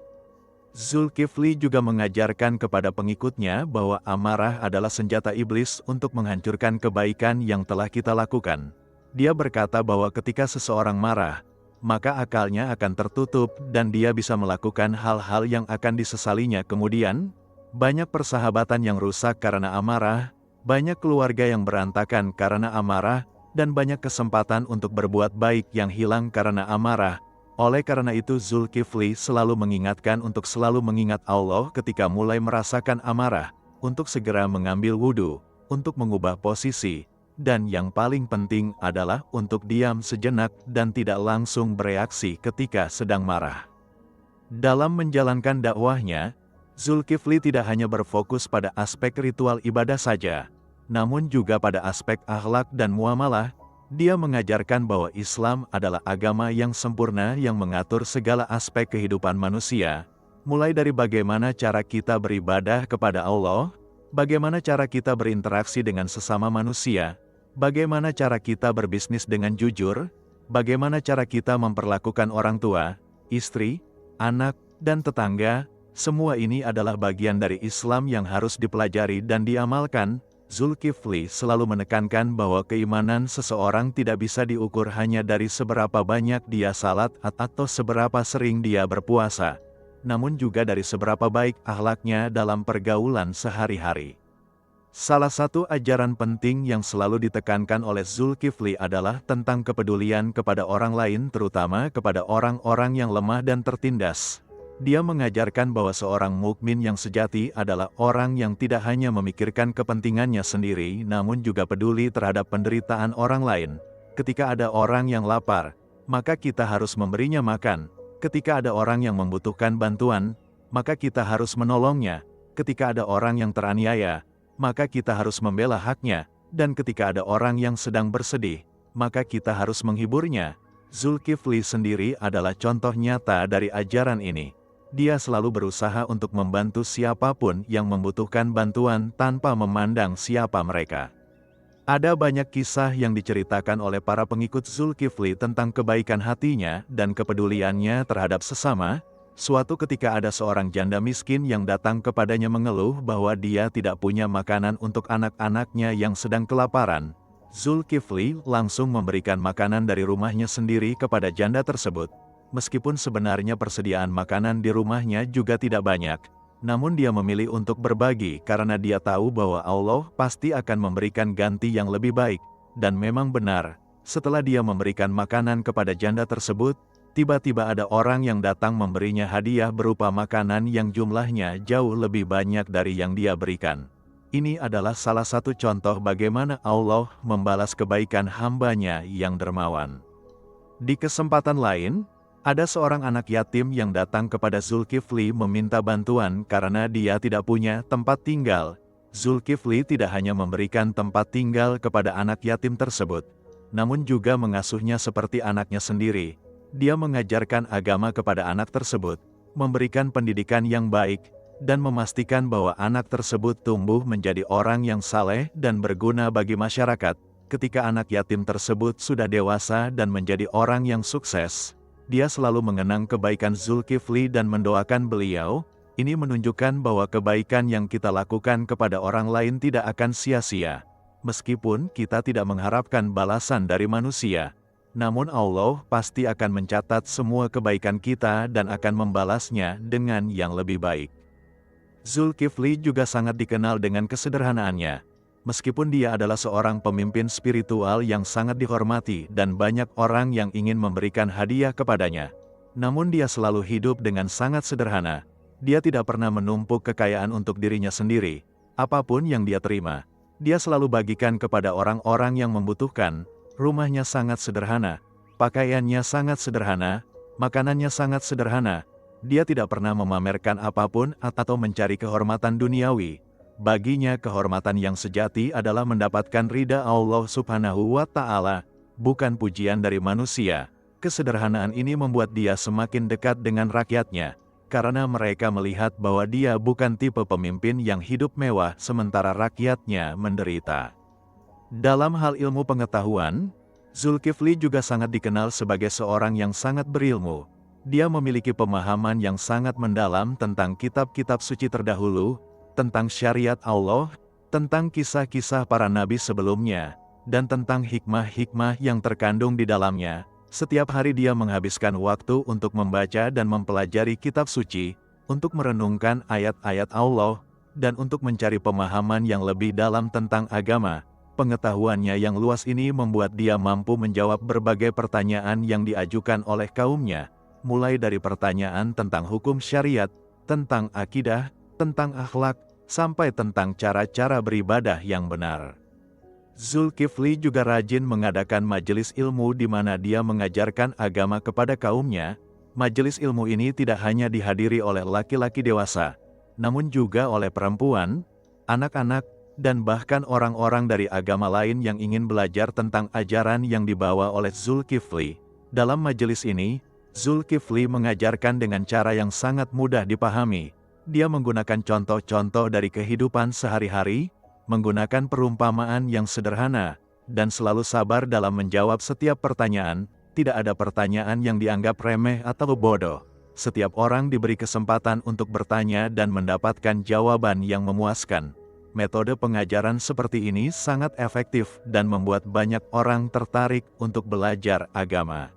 Zulkifli juga mengajarkan kepada pengikutnya bahwa amarah adalah senjata iblis untuk menghancurkan kebaikan yang telah kita lakukan. Dia berkata bahwa ketika seseorang marah, maka akalnya akan tertutup dan dia bisa melakukan hal-hal yang akan disesalinya kemudian. Banyak persahabatan yang rusak karena amarah, banyak keluarga yang berantakan karena amarah, dan banyak kesempatan untuk berbuat baik yang hilang karena amarah. Oleh karena itu Zulkifli selalu mengingatkan untuk selalu mengingat Allah ketika mulai merasakan amarah, untuk segera mengambil wudhu, untuk mengubah posisi, dan yang paling penting adalah untuk diam sejenak dan tidak langsung bereaksi ketika sedang marah. Dalam menjalankan dakwahnya, Zulkifli tidak hanya berfokus pada aspek ritual ibadah saja, namun juga pada aspek akhlak dan muamalah. Dia mengajarkan bahwa Islam adalah agama yang sempurna yang mengatur segala aspek kehidupan manusia, mulai dari bagaimana cara kita beribadah kepada Allah, bagaimana cara kita berinteraksi dengan sesama manusia, bagaimana cara kita berbisnis dengan jujur, bagaimana cara kita memperlakukan orang tua, istri, anak, dan tetangga. Semua ini adalah bagian dari Islam yang harus dipelajari dan diamalkan. Zulkifli selalu menekankan bahwa keimanan seseorang tidak bisa diukur hanya dari seberapa banyak dia salat atau seberapa sering dia berpuasa, namun juga dari seberapa baik akhlaknya dalam pergaulan sehari-hari. Salah satu ajaran penting yang selalu ditekankan oleh Zulkifli adalah tentang kepedulian kepada orang lain, terutama kepada orang-orang yang lemah dan tertindas. Dia mengajarkan bahwa seorang mukmin yang sejati adalah orang yang tidak hanya memikirkan kepentingannya sendiri, namun juga peduli terhadap penderitaan orang lain. Ketika ada orang yang lapar, maka kita harus memberinya makan. Ketika ada orang yang membutuhkan bantuan, maka kita harus menolongnya. Ketika ada orang yang teraniaya, maka kita harus membela haknya. Dan ketika ada orang yang sedang bersedih, maka kita harus menghiburnya. Zulkifli sendiri adalah contoh nyata dari ajaran ini. Dia selalu berusaha untuk membantu siapapun yang membutuhkan bantuan tanpa memandang siapa mereka. Ada banyak kisah yang diceritakan oleh para pengikut Zulkifli tentang kebaikan hatinya dan kepeduliannya terhadap sesama. Suatu ketika ada seorang janda miskin yang datang kepadanya mengeluh bahwa dia tidak punya makanan untuk anak-anaknya yang sedang kelaparan. Zulkifli langsung memberikan makanan dari rumahnya sendiri kepada janda tersebut. Meskipun sebenarnya persediaan makanan di rumahnya juga tidak banyak, namun dia memilih untuk berbagi karena dia tahu bahwa Allah pasti akan memberikan ganti yang lebih baik. Dan memang benar, setelah dia memberikan makanan kepada janda tersebut, tiba-tiba ada orang yang datang memberinya hadiah berupa makanan yang jumlahnya jauh lebih banyak dari yang dia berikan. Ini adalah salah satu contoh bagaimana Allah membalas kebaikan hamba-Nya yang dermawan. Di kesempatan lain, ada seorang anak yatim yang datang kepada Zulkifli meminta bantuan karena dia tidak punya tempat tinggal. Zulkifli tidak hanya memberikan tempat tinggal kepada anak yatim tersebut, namun juga mengasuhnya seperti anaknya sendiri. Dia mengajarkan agama kepada anak tersebut, memberikan pendidikan yang baik, dan memastikan bahwa anak tersebut tumbuh menjadi orang yang saleh dan berguna bagi masyarakat. Ketika anak yatim tersebut sudah dewasa dan menjadi orang yang sukses, dia selalu mengenang kebaikan Zulkifli dan mendoakan beliau. Ini menunjukkan bahwa kebaikan yang kita lakukan kepada orang lain tidak akan sia-sia. Meskipun kita tidak mengharapkan balasan dari manusia, namun Allah pasti akan mencatat semua kebaikan kita dan akan membalasnya dengan yang lebih baik. Zulkifli juga sangat dikenal dengan kesederhanaannya. Meskipun dia adalah seorang pemimpin spiritual yang sangat dihormati dan banyak orang yang ingin memberikan hadiah kepadanya, namun dia selalu hidup dengan sangat sederhana. Dia tidak pernah menumpuk kekayaan untuk dirinya sendiri. Apapun yang dia terima, dia selalu bagikan kepada orang-orang yang membutuhkan. Rumahnya sangat sederhana, pakaiannya sangat sederhana, makanannya sangat sederhana. Dia tidak pernah memamerkan apapun atau mencari kehormatan duniawi. Baginya kehormatan yang sejati adalah mendapatkan ridha Allah Subhanahu wa Ta'ala, bukan pujian dari manusia. Kesederhanaan ini membuat dia semakin dekat dengan rakyatnya, karena mereka melihat bahwa dia bukan tipe pemimpin yang hidup mewah sementara rakyatnya menderita. Dalam hal ilmu pengetahuan, Zulkifli juga sangat dikenal sebagai seorang yang sangat berilmu. Dia memiliki pemahaman yang sangat mendalam tentang kitab-kitab suci terdahulu, tentang syariat Allah, tentang kisah-kisah para nabi sebelumnya, dan tentang hikmah-hikmah yang terkandung di dalamnya. Setiap hari dia menghabiskan waktu untuk membaca dan mempelajari kitab suci, untuk merenungkan ayat-ayat Allah, dan untuk mencari pemahaman yang lebih dalam tentang agama. Pengetahuannya yang luas ini membuat dia mampu menjawab berbagai pertanyaan yang diajukan oleh kaumnya, mulai dari pertanyaan tentang hukum syariat, tentang akidah, tentang akhlak, sampai tentang cara-cara beribadah yang benar. Zulkifli juga rajin mengadakan majelis ilmu di mana dia mengajarkan agama kepada kaumnya. Majelis ilmu ini tidak hanya dihadiri oleh laki-laki dewasa, namun juga oleh perempuan, anak-anak, dan bahkan orang-orang dari agama lain yang ingin belajar tentang ajaran yang dibawa oleh Zulkifli. Dalam majelis ini, Zulkifli mengajarkan dengan cara yang sangat mudah dipahami. Dia menggunakan contoh-contoh dari kehidupan sehari-hari, menggunakan perumpamaan yang sederhana, dan selalu sabar dalam menjawab setiap pertanyaan. Tidak ada pertanyaan yang dianggap remeh atau bodoh. Setiap orang diberi kesempatan untuk bertanya dan mendapatkan jawaban yang memuaskan. Metode pengajaran seperti ini sangat efektif dan membuat banyak orang tertarik untuk belajar agama.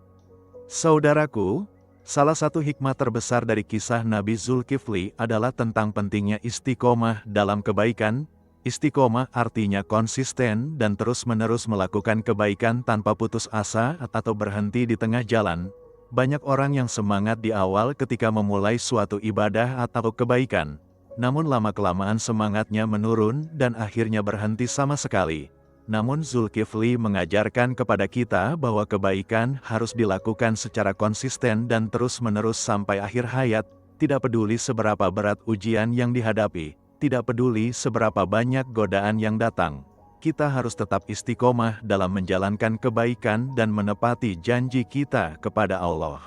Saudaraku, salah satu hikmah terbesar dari kisah Nabi Zulkifli adalah tentang pentingnya istiqomah dalam kebaikan. Istiqomah artinya konsisten dan terus-menerus melakukan kebaikan tanpa putus asa atau berhenti di tengah jalan. Banyak orang yang semangat di awal ketika memulai suatu ibadah atau kebaikan. Namun lama-kelamaan semangatnya menurun dan akhirnya berhenti sama sekali. Namun Zulkifli mengajarkan kepada kita bahwa kebaikan harus dilakukan secara konsisten dan terus-menerus sampai akhir hayat, tidak peduli seberapa berat ujian yang dihadapi, tidak peduli seberapa banyak godaan yang datang. Kita harus tetap istiqomah dalam menjalankan kebaikan dan menepati janji kita kepada Allah.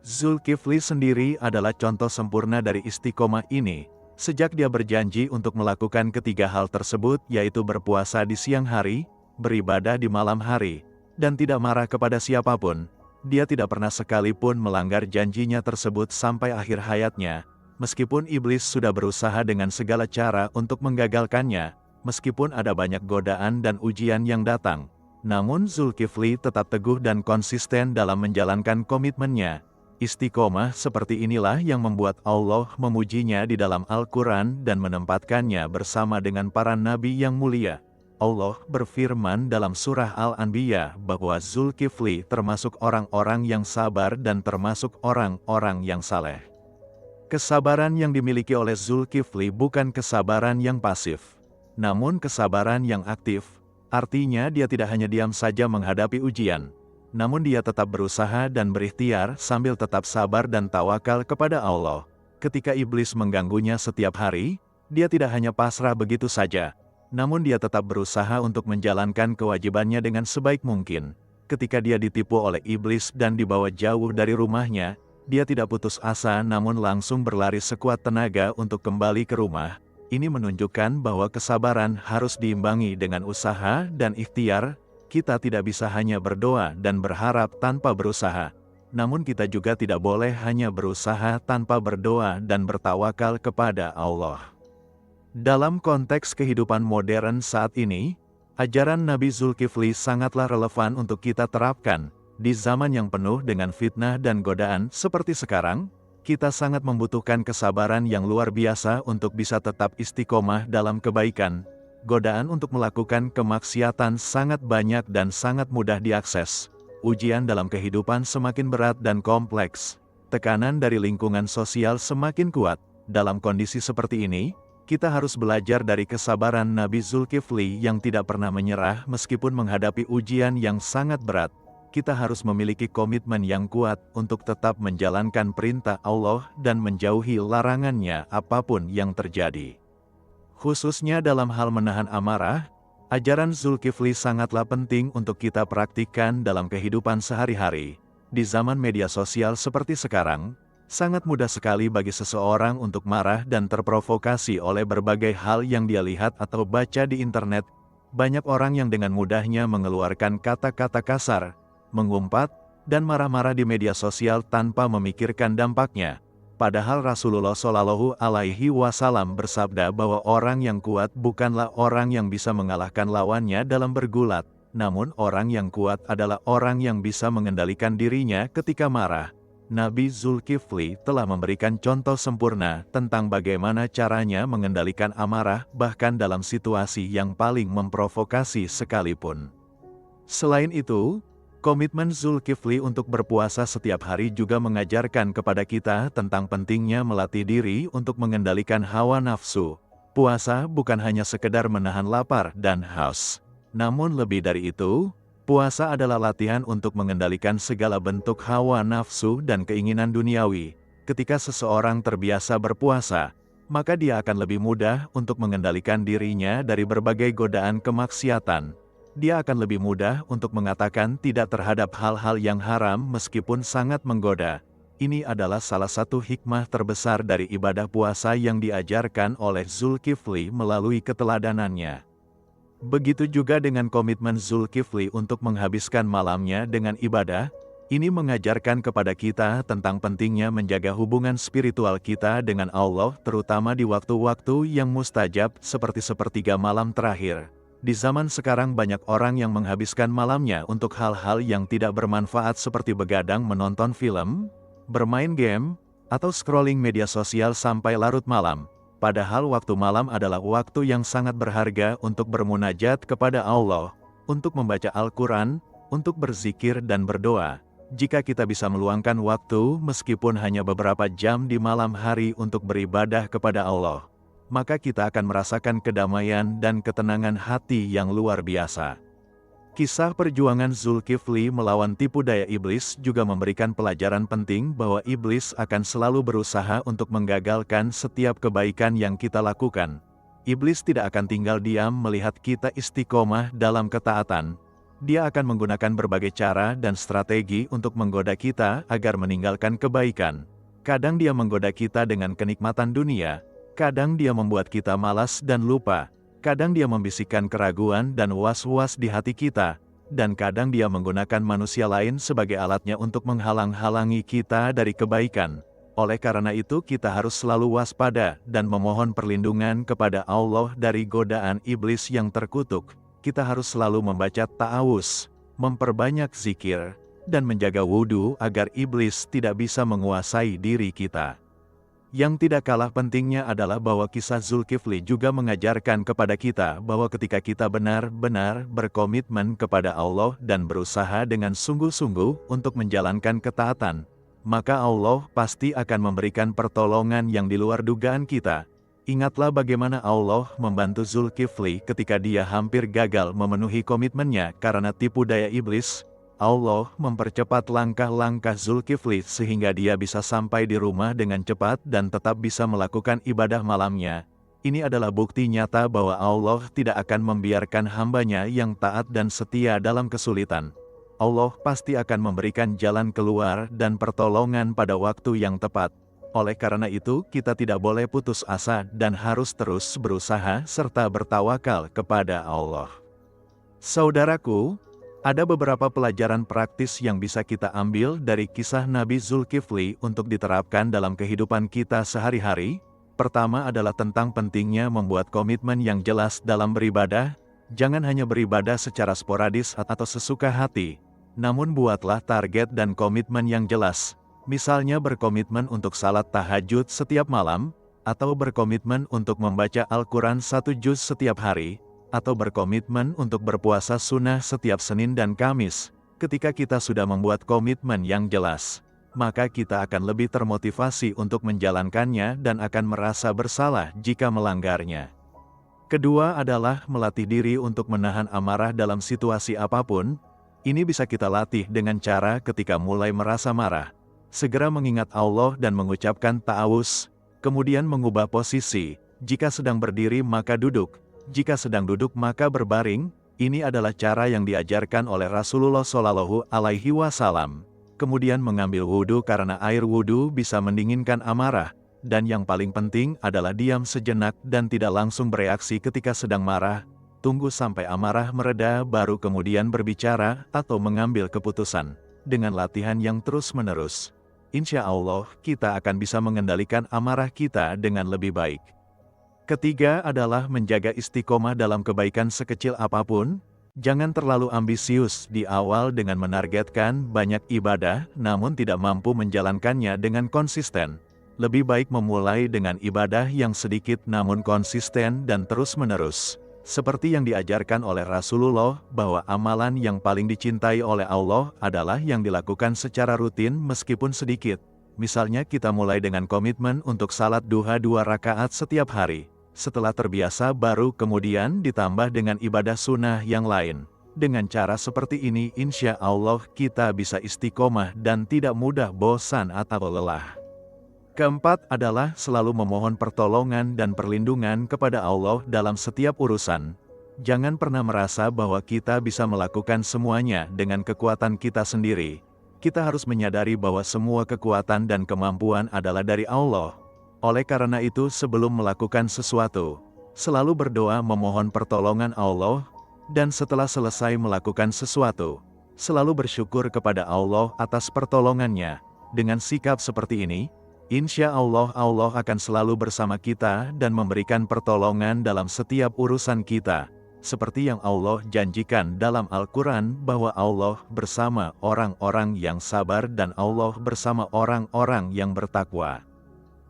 Zulkifli sendiri adalah contoh sempurna dari istiqomah ini. Sejak dia berjanji untuk melakukan ketiga hal tersebut, yaitu berpuasa di siang hari, beribadah di malam hari, dan tidak marah kepada siapapun, dia tidak pernah sekalipun melanggar janjinya tersebut sampai akhir hayatnya. Meskipun iblis sudah berusaha dengan segala cara untuk menggagalkannya, meskipun ada banyak godaan dan ujian yang datang, namun Zulkifli tetap teguh dan konsisten dalam menjalankan komitmennya. Istiqomah seperti inilah yang membuat Allah memujinya di dalam Al-Quran dan menempatkannya bersama dengan para nabi yang mulia. Allah berfirman dalam surah Al-Anbiya bahwa Zulkifli termasuk orang-orang yang sabar dan termasuk orang-orang yang saleh. Kesabaran yang dimiliki oleh Zulkifli bukan kesabaran yang pasif, namun kesabaran yang aktif. Artinya dia tidak hanya diam saja menghadapi ujian, namun dia tetap berusaha dan berikhtiar sambil tetap sabar dan tawakal kepada Allah. Ketika iblis mengganggunya setiap hari, dia tidak hanya pasrah begitu saja, namun dia tetap berusaha untuk menjalankan kewajibannya dengan sebaik mungkin. Ketika dia ditipu oleh iblis dan dibawa jauh dari rumahnya, dia tidak putus asa namun langsung berlari sekuat tenaga untuk kembali ke rumah. Ini menunjukkan bahwa kesabaran harus diimbangi dengan usaha dan ikhtiar. Kita tidak bisa hanya berdoa dan berharap tanpa berusaha. Namun kita juga tidak boleh hanya berusaha tanpa berdoa dan bertawakal kepada Allah. Dalam konteks kehidupan modern saat ini, ajaran Nabi Zulkifli sangatlah relevan untuk kita terapkan. Di zaman yang penuh dengan fitnah dan godaan seperti sekarang, kita sangat membutuhkan kesabaran yang luar biasa untuk bisa tetap istiqomah dalam kebaikan. Godaan untuk melakukan kemaksiatan sangat banyak dan sangat mudah diakses. Ujian dalam kehidupan semakin berat dan kompleks. Tekanan dari lingkungan sosial semakin kuat. Dalam kondisi seperti ini, kita harus belajar dari kesabaran Nabi Zulkifli yang tidak pernah menyerah meskipun menghadapi ujian yang sangat berat. Kita harus memiliki komitmen yang kuat untuk tetap menjalankan perintah Allah dan menjauhi larangannya apapun yang terjadi. Khususnya dalam hal menahan amarah, ajaran Zulkifli sangatlah penting untuk kita praktikkan dalam kehidupan sehari-hari. Di zaman media sosial seperti sekarang, sangat mudah sekali bagi seseorang untuk marah dan terprovokasi oleh berbagai hal yang dia lihat atau baca di internet. Banyak orang yang dengan mudahnya mengeluarkan kata-kata kasar, mengumpat, dan marah-marah di media sosial tanpa memikirkan dampaknya. Padahal Rasulullah Shallallahu Alaihi Wasallam bersabda bahwa orang yang kuat bukanlah orang yang bisa mengalahkan lawannya dalam bergulat, namun orang yang kuat adalah orang yang bisa mengendalikan dirinya ketika marah. Nabi Zulkifli telah memberikan contoh sempurna tentang bagaimana caranya mengendalikan amarah bahkan dalam situasi yang paling memprovokasi sekalipun. Selain itu, komitmen Zulkifli untuk berpuasa setiap hari juga mengajarkan kepada kita tentang pentingnya melatih diri untuk mengendalikan hawa nafsu. Puasa bukan hanya sekedar menahan lapar dan haus. Namun lebih dari itu, puasa adalah latihan untuk mengendalikan segala bentuk hawa nafsu dan keinginan duniawi. Ketika seseorang terbiasa berpuasa, maka dia akan lebih mudah untuk mengendalikan dirinya dari berbagai godaan kemaksiatan. Dia akan lebih mudah untuk mengatakan tidak terhadap hal-hal yang haram meskipun sangat menggoda. Ini adalah salah satu hikmah terbesar dari ibadah puasa yang diajarkan oleh Zulkifli melalui keteladanannya. Begitu juga dengan komitmen Zulkifli untuk menghabiskan malamnya dengan ibadah. Ini mengajarkan kepada kita tentang pentingnya menjaga hubungan spiritual kita dengan Allah, terutama di waktu-waktu yang mustajab seperti sepertiga malam terakhir. Di zaman sekarang banyak orang yang menghabiskan malamnya untuk hal-hal yang tidak bermanfaat seperti begadang menonton film, bermain game, atau scrolling media sosial sampai larut malam. Padahal waktu malam adalah waktu yang sangat berharga untuk bermunajat kepada Allah, untuk membaca Al-Quran, untuk berzikir dan berdoa. Jika kita bisa meluangkan waktu meskipun hanya beberapa jam di malam hari untuk beribadah kepada Allah, maka kita akan merasakan kedamaian dan ketenangan hati yang luar biasa. Kisah perjuangan Zulkifli melawan tipu daya iblis juga memberikan pelajaran penting bahwa iblis akan selalu berusaha untuk menggagalkan setiap kebaikan yang kita lakukan. Iblis tidak akan tinggal diam melihat kita istiqomah dalam ketaatan. Dia akan menggunakan berbagai cara dan strategi untuk menggoda kita agar meninggalkan kebaikan. Kadang dia menggoda kita dengan kenikmatan dunia, Kadang dia membuat kita malas dan lupa, kadang dia membisikkan keraguan dan was-was di hati kita, dan kadang dia menggunakan manusia lain sebagai alatnya untuk menghalang-halangi kita dari kebaikan. Oleh karena itu kita harus selalu waspada dan memohon perlindungan kepada Allah dari godaan iblis yang terkutuk. Kita harus selalu membaca ta'awuz, memperbanyak zikir, dan menjaga wudhu agar iblis tidak bisa menguasai diri kita. Yang tidak kalah pentingnya adalah bahwa kisah Zulkifli juga mengajarkan kepada kita bahwa ketika kita benar-benar berkomitmen kepada Allah dan berusaha dengan sungguh-sungguh untuk menjalankan ketaatan, maka Allah pasti akan memberikan pertolongan yang di luar dugaan kita. Ingatlah bagaimana Allah membantu Zulkifli ketika dia hampir gagal memenuhi komitmennya karena tipu daya iblis. Allah mempercepat langkah-langkah Zulkifli sehingga dia bisa sampai di rumah dengan cepat dan tetap bisa melakukan ibadah malamnya. Ini adalah bukti nyata bahwa Allah tidak akan membiarkan hambanya yang taat dan setia dalam kesulitan. Allah pasti akan memberikan jalan keluar dan pertolongan pada waktu yang tepat. Oleh karena itu, kita tidak boleh putus asa dan harus terus berusaha serta bertawakal kepada Allah. Saudaraku, ada beberapa pelajaran praktis yang bisa kita ambil dari kisah Nabi Zulkifli untuk diterapkan dalam kehidupan kita sehari-hari. Pertama adalah tentang pentingnya membuat komitmen yang jelas dalam beribadah. Jangan hanya beribadah secara sporadis atau sesuka hati, namun buatlah target dan komitmen yang jelas. Misalnya berkomitmen untuk salat tahajud setiap malam, atau berkomitmen untuk membaca Al-Quran 1 juz setiap hari, atau berkomitmen untuk berpuasa sunnah setiap Senin dan Kamis. Ketika kita sudah membuat komitmen yang jelas, maka kita akan lebih termotivasi untuk menjalankannya dan akan merasa bersalah jika melanggarnya. Kedua adalah melatih diri untuk menahan amarah dalam situasi apapun. Ini bisa kita latih dengan cara ketika mulai merasa marah, segera mengingat Allah dan mengucapkan ta'awuz, kemudian mengubah posisi. Jika sedang berdiri maka duduk, jika sedang duduk maka berbaring. Ini adalah cara yang diajarkan oleh Rasulullah Shallallahu Alaihi Wasallam. Kemudian mengambil wudhu karena air wudhu bisa mendinginkan amarah. Dan yang paling penting adalah diam sejenak dan tidak langsung bereaksi ketika sedang marah. Tunggu sampai amarah mereda baru kemudian berbicara atau mengambil keputusan. Dengan latihan yang terus-menerus, insya Allah kita akan bisa mengendalikan amarah kita dengan lebih baik. Ketiga adalah menjaga istiqomah dalam kebaikan sekecil apapun. Jangan terlalu ambisius di awal dengan menargetkan banyak ibadah, namun tidak mampu menjalankannya dengan konsisten. Lebih baik memulai dengan ibadah yang sedikit namun konsisten dan terus-menerus. Seperti yang diajarkan oleh Rasulullah, bahwa amalan yang paling dicintai oleh Allah adalah yang dilakukan secara rutin meskipun sedikit. Misalnya kita mulai dengan komitmen untuk salat duha 2 rakaat setiap hari. Setelah terbiasa baru kemudian ditambah dengan ibadah sunnah yang lain. Dengan cara seperti ini insya Allah kita bisa istiqomah dan tidak mudah bosan atau lelah. Keempat adalah selalu memohon pertolongan dan perlindungan kepada Allah dalam setiap urusan. Jangan pernah merasa bahwa kita bisa melakukan semuanya dengan kekuatan kita sendiri. Kita harus menyadari bahwa semua kekuatan dan kemampuan adalah dari Allah. Oleh karena itu sebelum melakukan sesuatu, selalu berdoa memohon pertolongan Allah, dan setelah selesai melakukan sesuatu, selalu bersyukur kepada Allah atas pertolongannya. Dengan sikap seperti ini, insya Allah Allah akan selalu bersama kita dan memberikan pertolongan dalam setiap urusan kita. Seperti yang Allah janjikan dalam Al-Quran bahwa Allah bersama orang-orang yang sabar dan Allah bersama orang-orang yang bertakwa.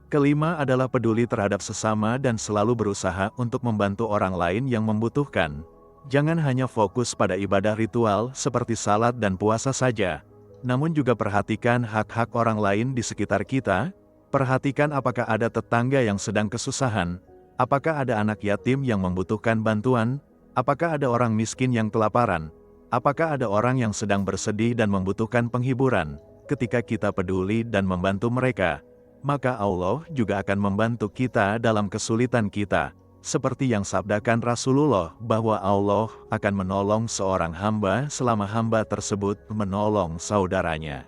Kelima adalah peduli terhadap sesama dan selalu berusaha untuk membantu orang lain yang membutuhkan. Jangan hanya fokus pada ibadah ritual seperti salat dan puasa saja, namun juga perhatikan hak-hak orang lain di sekitar kita. Perhatikan apakah ada tetangga yang sedang kesusahan, apakah ada anak yatim yang membutuhkan bantuan, apakah ada orang miskin yang kelaparan, apakah ada orang yang sedang bersedih dan membutuhkan penghiburan. Ketika kita peduli dan membantu mereka, maka Allah juga akan membantu kita dalam kesulitan kita. Seperti yang sabdakan Rasulullah bahwa Allah akan menolong seorang hamba selama hamba tersebut menolong saudaranya.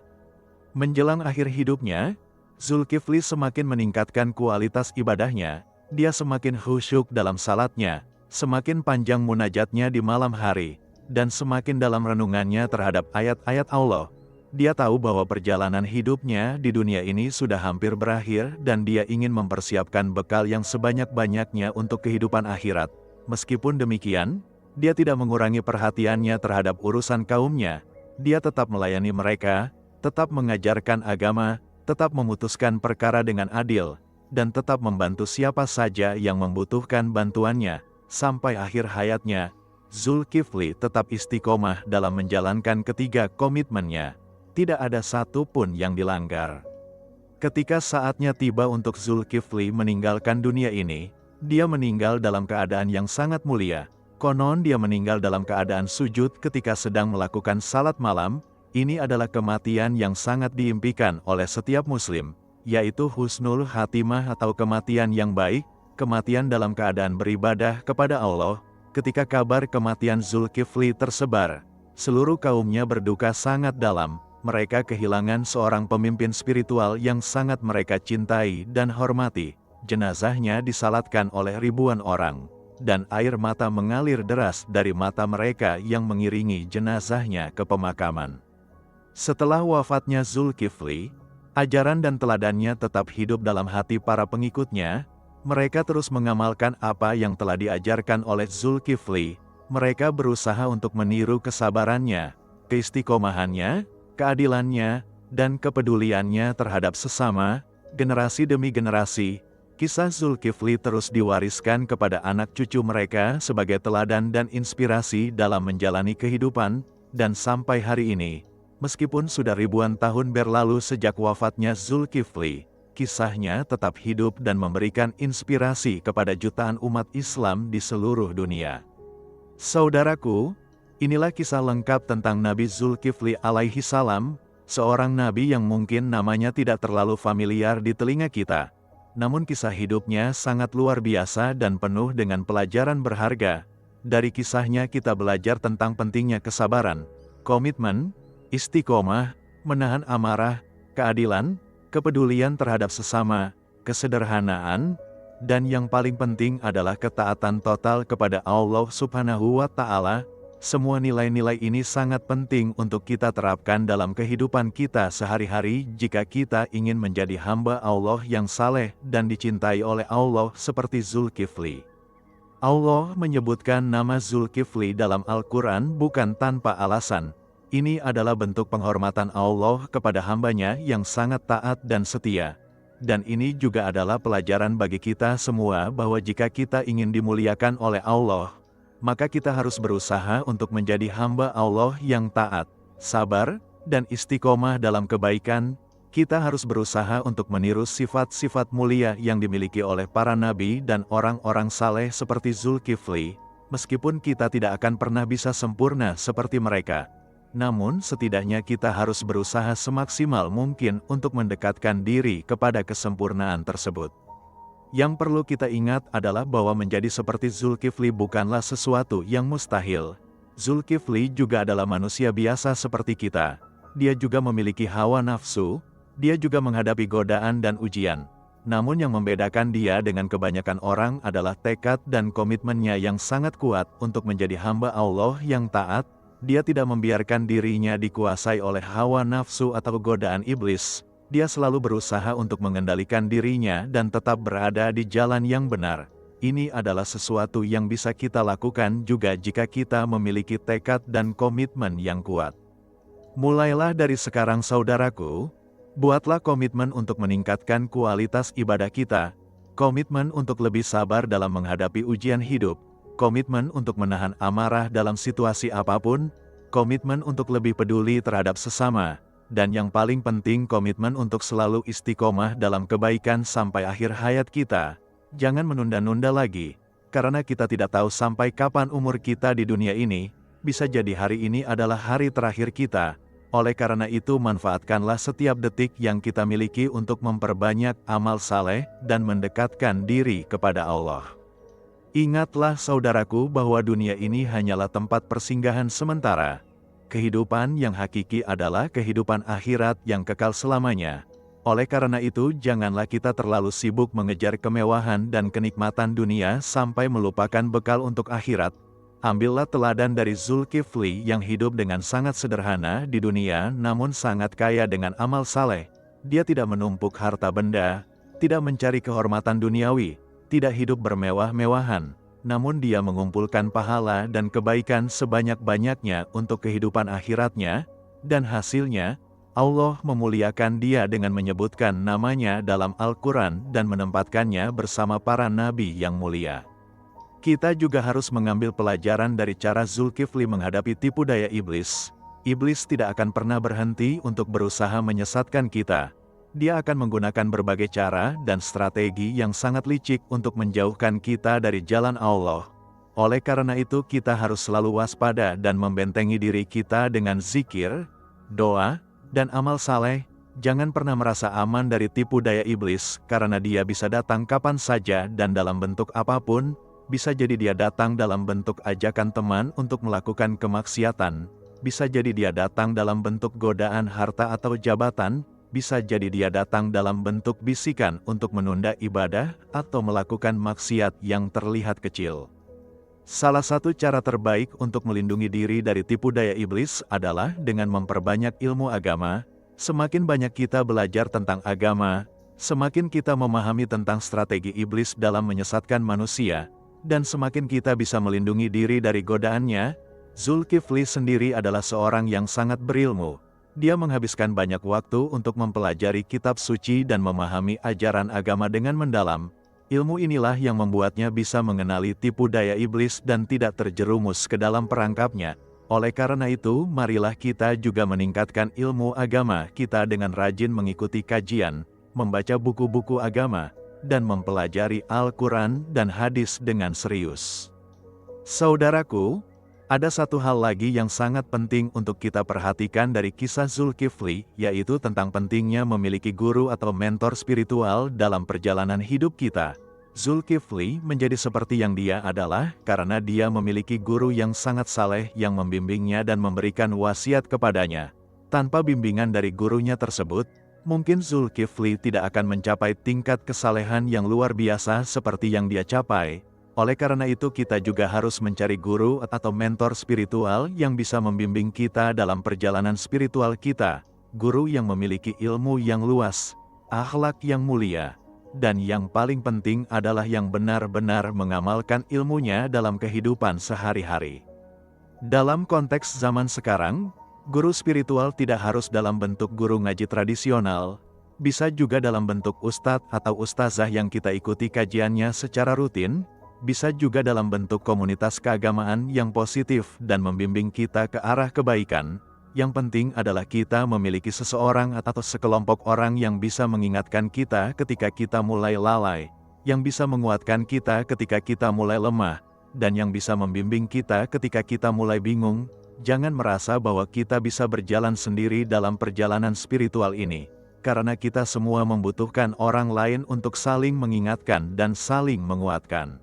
Menjelang akhir hidupnya, Zulkifli semakin meningkatkan kualitas ibadahnya. Dia semakin khusyuk dalam salatnya, semakin panjang munajatnya di malam hari, dan semakin dalam renungannya terhadap ayat-ayat Allah. Dia tahu bahwa perjalanan hidupnya di dunia ini sudah hampir berakhir dan dia ingin mempersiapkan bekal yang sebanyak-banyaknya untuk kehidupan akhirat. Meskipun demikian, dia tidak mengurangi perhatiannya terhadap urusan kaumnya. Dia tetap melayani mereka, tetap mengajarkan agama, tetap memutuskan perkara dengan adil, dan tetap membantu siapa saja yang membutuhkan bantuannya. Sampai akhir hayatnya, Zulkifli tetap istiqomah dalam menjalankan ketiga komitmennya. Tidak ada satu pun yang dilanggar. Ketika saatnya tiba untuk Zulkifli meninggalkan dunia ini, dia meninggal dalam keadaan yang sangat mulia. Konon dia meninggal dalam keadaan sujud ketika sedang melakukan salat malam. Ini adalah kematian yang sangat diimpikan oleh setiap muslim, yaitu husnul khatimah atau kematian yang baik, kematian dalam keadaan beribadah kepada Allah. Ketika kabar kematian Zulkifli tersebar, seluruh kaumnya berduka sangat dalam. Mereka kehilangan seorang pemimpin spiritual yang sangat mereka cintai dan hormati. Jenazahnya disalatkan oleh ribuan orang, dan air mata mengalir deras dari mata mereka yang mengiringi jenazahnya ke pemakaman. Setelah wafatnya Zulkifli, ajaran dan teladannya tetap hidup dalam hati para pengikutnya. Mereka terus mengamalkan apa yang telah diajarkan oleh Zulkifli. Mereka berusaha untuk meniru kesabarannya, keistiqomahannya, keadilannya, dan kepeduliannya terhadap sesama. Generasi demi generasi, kisah Zulkifli terus diwariskan kepada anak cucu mereka sebagai teladan dan inspirasi dalam menjalani kehidupan. Dan sampai hari ini, meskipun sudah ribuan tahun berlalu sejak wafatnya Zulkifli, kisahnya tetap hidup dan memberikan inspirasi kepada jutaan umat Islam di seluruh dunia. Saudaraku, inilah kisah lengkap tentang Nabi Zulkifli alaihi salam, seorang nabi yang mungkin namanya tidak terlalu familiar di telinga kita. Namun kisah hidupnya sangat luar biasa dan penuh dengan pelajaran berharga. Dari kisahnya kita belajar tentang pentingnya kesabaran, komitmen, istiqomah, menahan amarah, keadilan, kepedulian terhadap sesama, kesederhanaan, dan yang paling penting adalah ketaatan total kepada Allah Subhanahu wa Ta'ala. Semua nilai-nilai ini sangat penting untuk kita terapkan dalam kehidupan kita sehari-hari jika kita ingin menjadi hamba Allah yang saleh dan dicintai oleh Allah seperti Zulkifli. Allah menyebutkan nama Zulkifli dalam Al-Quran bukan tanpa alasan. Ini adalah bentuk penghormatan Allah kepada hambanya yang sangat taat dan setia. Dan ini juga adalah pelajaran bagi kita semua bahwa jika kita ingin dimuliakan oleh Allah, maka kita harus berusaha untuk menjadi hamba Allah yang taat, sabar, dan istiqomah dalam kebaikan. Kita harus berusaha untuk meniru sifat-sifat mulia yang dimiliki oleh para nabi dan orang-orang saleh seperti Zulkifli, meskipun kita tidak akan pernah bisa sempurna seperti mereka. Namun setidaknya kita harus berusaha semaksimal mungkin untuk mendekatkan diri kepada kesempurnaan tersebut. Yang perlu kita ingat adalah bahwa menjadi seperti Zulkifli bukanlah sesuatu yang mustahil. Zulkifli juga adalah manusia biasa seperti kita. Dia juga memiliki hawa nafsu, dia juga menghadapi godaan dan ujian. Namun yang membedakan dia dengan kebanyakan orang adalah tekad dan komitmennya yang sangat kuat untuk menjadi hamba Allah yang taat. Dia tidak membiarkan dirinya dikuasai oleh hawa nafsu atau godaan iblis. Dia selalu berusaha untuk mengendalikan dirinya dan tetap berada di jalan yang benar. Ini adalah sesuatu yang bisa kita lakukan juga jika kita memiliki tekad dan komitmen yang kuat. Mulailah dari sekarang saudaraku, buatlah komitmen untuk meningkatkan kualitas ibadah kita, komitmen untuk lebih sabar dalam menghadapi ujian hidup, komitmen untuk menahan amarah dalam situasi apapun, komitmen untuk lebih peduli terhadap sesama, dan yang paling penting komitmen untuk selalu istiqomah dalam kebaikan sampai akhir hayat kita. Jangan menunda-nunda lagi, karena kita tidak tahu sampai kapan umur kita di dunia ini. Bisa jadi hari ini adalah hari terakhir kita. Oleh karena itu manfaatkanlah setiap detik yang kita miliki untuk memperbanyak amal saleh dan mendekatkan diri kepada Allah. Ingatlah saudaraku bahwa dunia ini hanyalah tempat persinggahan sementara. Kehidupan yang hakiki adalah kehidupan akhirat yang kekal selamanya. Oleh karena itu, janganlah kita terlalu sibuk mengejar kemewahan dan kenikmatan dunia sampai melupakan bekal untuk akhirat. Ambillah teladan dari Zulkifli yang hidup dengan sangat sederhana di dunia namun sangat kaya dengan amal saleh. Dia tidak menumpuk harta benda, tidak mencari kehormatan duniawi, tidak hidup bermewah-mewahan, namun dia mengumpulkan pahala dan kebaikan sebanyak-banyaknya untuk kehidupan akhiratnya, dan hasilnya, Allah memuliakan dia dengan menyebutkan namanya dalam Al-Quran dan menempatkannya bersama para nabi yang mulia. Kita juga harus mengambil pelajaran dari cara Zulkifli menghadapi tipu daya iblis. Iblis tidak akan pernah berhenti untuk berusaha menyesatkan kita. Dia akan menggunakan berbagai cara dan strategi yang sangat licik untuk menjauhkan kita dari jalan Allah. Oleh karena itu kita harus selalu waspada dan membentengi diri kita dengan zikir, doa, dan amal saleh. Jangan pernah merasa aman dari tipu daya iblis, karena dia bisa datang kapan saja dan dalam bentuk apapun. Bisa jadi dia datang dalam bentuk ajakan teman untuk melakukan kemaksiatan, bisa jadi dia datang dalam bentuk godaan harta atau jabatan, bisa jadi dia datang dalam bentuk bisikan untuk menunda ibadah atau melakukan maksiat yang terlihat kecil. Salah satu cara terbaik untuk melindungi diri dari tipu daya iblis adalah dengan memperbanyak ilmu agama. Semakin banyak kita belajar tentang agama, semakin kita memahami tentang strategi iblis dalam menyesatkan manusia, dan semakin kita bisa melindungi diri dari godaannya. Zulkifli sendiri adalah seorang yang sangat berilmu. Dia menghabiskan banyak waktu untuk mempelajari kitab suci dan memahami ajaran agama dengan mendalam. Ilmu inilah yang membuatnya bisa mengenali tipu daya iblis dan tidak terjerumus ke dalam perangkapnya. Oleh karena itu, marilah kita juga meningkatkan ilmu agama kita dengan rajin mengikuti kajian, membaca buku-buku agama, dan mempelajari Al-Quran dan hadis dengan serius. Saudaraku, ada satu hal lagi yang sangat penting untuk kita perhatikan dari kisah Zulkifli, yaitu tentang pentingnya memiliki guru atau mentor spiritual dalam perjalanan hidup kita. Zulkifli menjadi seperti yang dia adalah karena dia memiliki guru yang sangat saleh yang membimbingnya dan memberikan wasiat kepadanya. Tanpa bimbingan dari gurunya tersebut, mungkin Zulkifli tidak akan mencapai tingkat kesalehan yang luar biasa seperti yang dia capai. Oleh karena itu kita juga harus mencari guru atau mentor spiritual yang bisa membimbing kita dalam perjalanan spiritual kita. Guru yang memiliki ilmu yang luas, akhlak yang mulia, dan yang paling penting adalah yang benar-benar mengamalkan ilmunya dalam kehidupan sehari-hari. Dalam konteks zaman sekarang, guru spiritual tidak harus dalam bentuk guru ngaji tradisional, bisa juga dalam bentuk ustadz atau ustazah yang kita ikuti kajiannya secara rutin, bisa juga dalam bentuk komunitas keagamaan yang positif dan membimbing kita ke arah kebaikan. Yang penting adalah kita memiliki seseorang atau sekelompok orang yang bisa mengingatkan kita ketika kita mulai lalai, yang bisa menguatkan kita ketika kita mulai lemah, dan yang bisa membimbing kita ketika kita mulai bingung. Jangan merasa bahwa kita bisa berjalan sendiri dalam perjalanan spiritual ini, karena kita semua membutuhkan orang lain untuk saling mengingatkan dan saling menguatkan.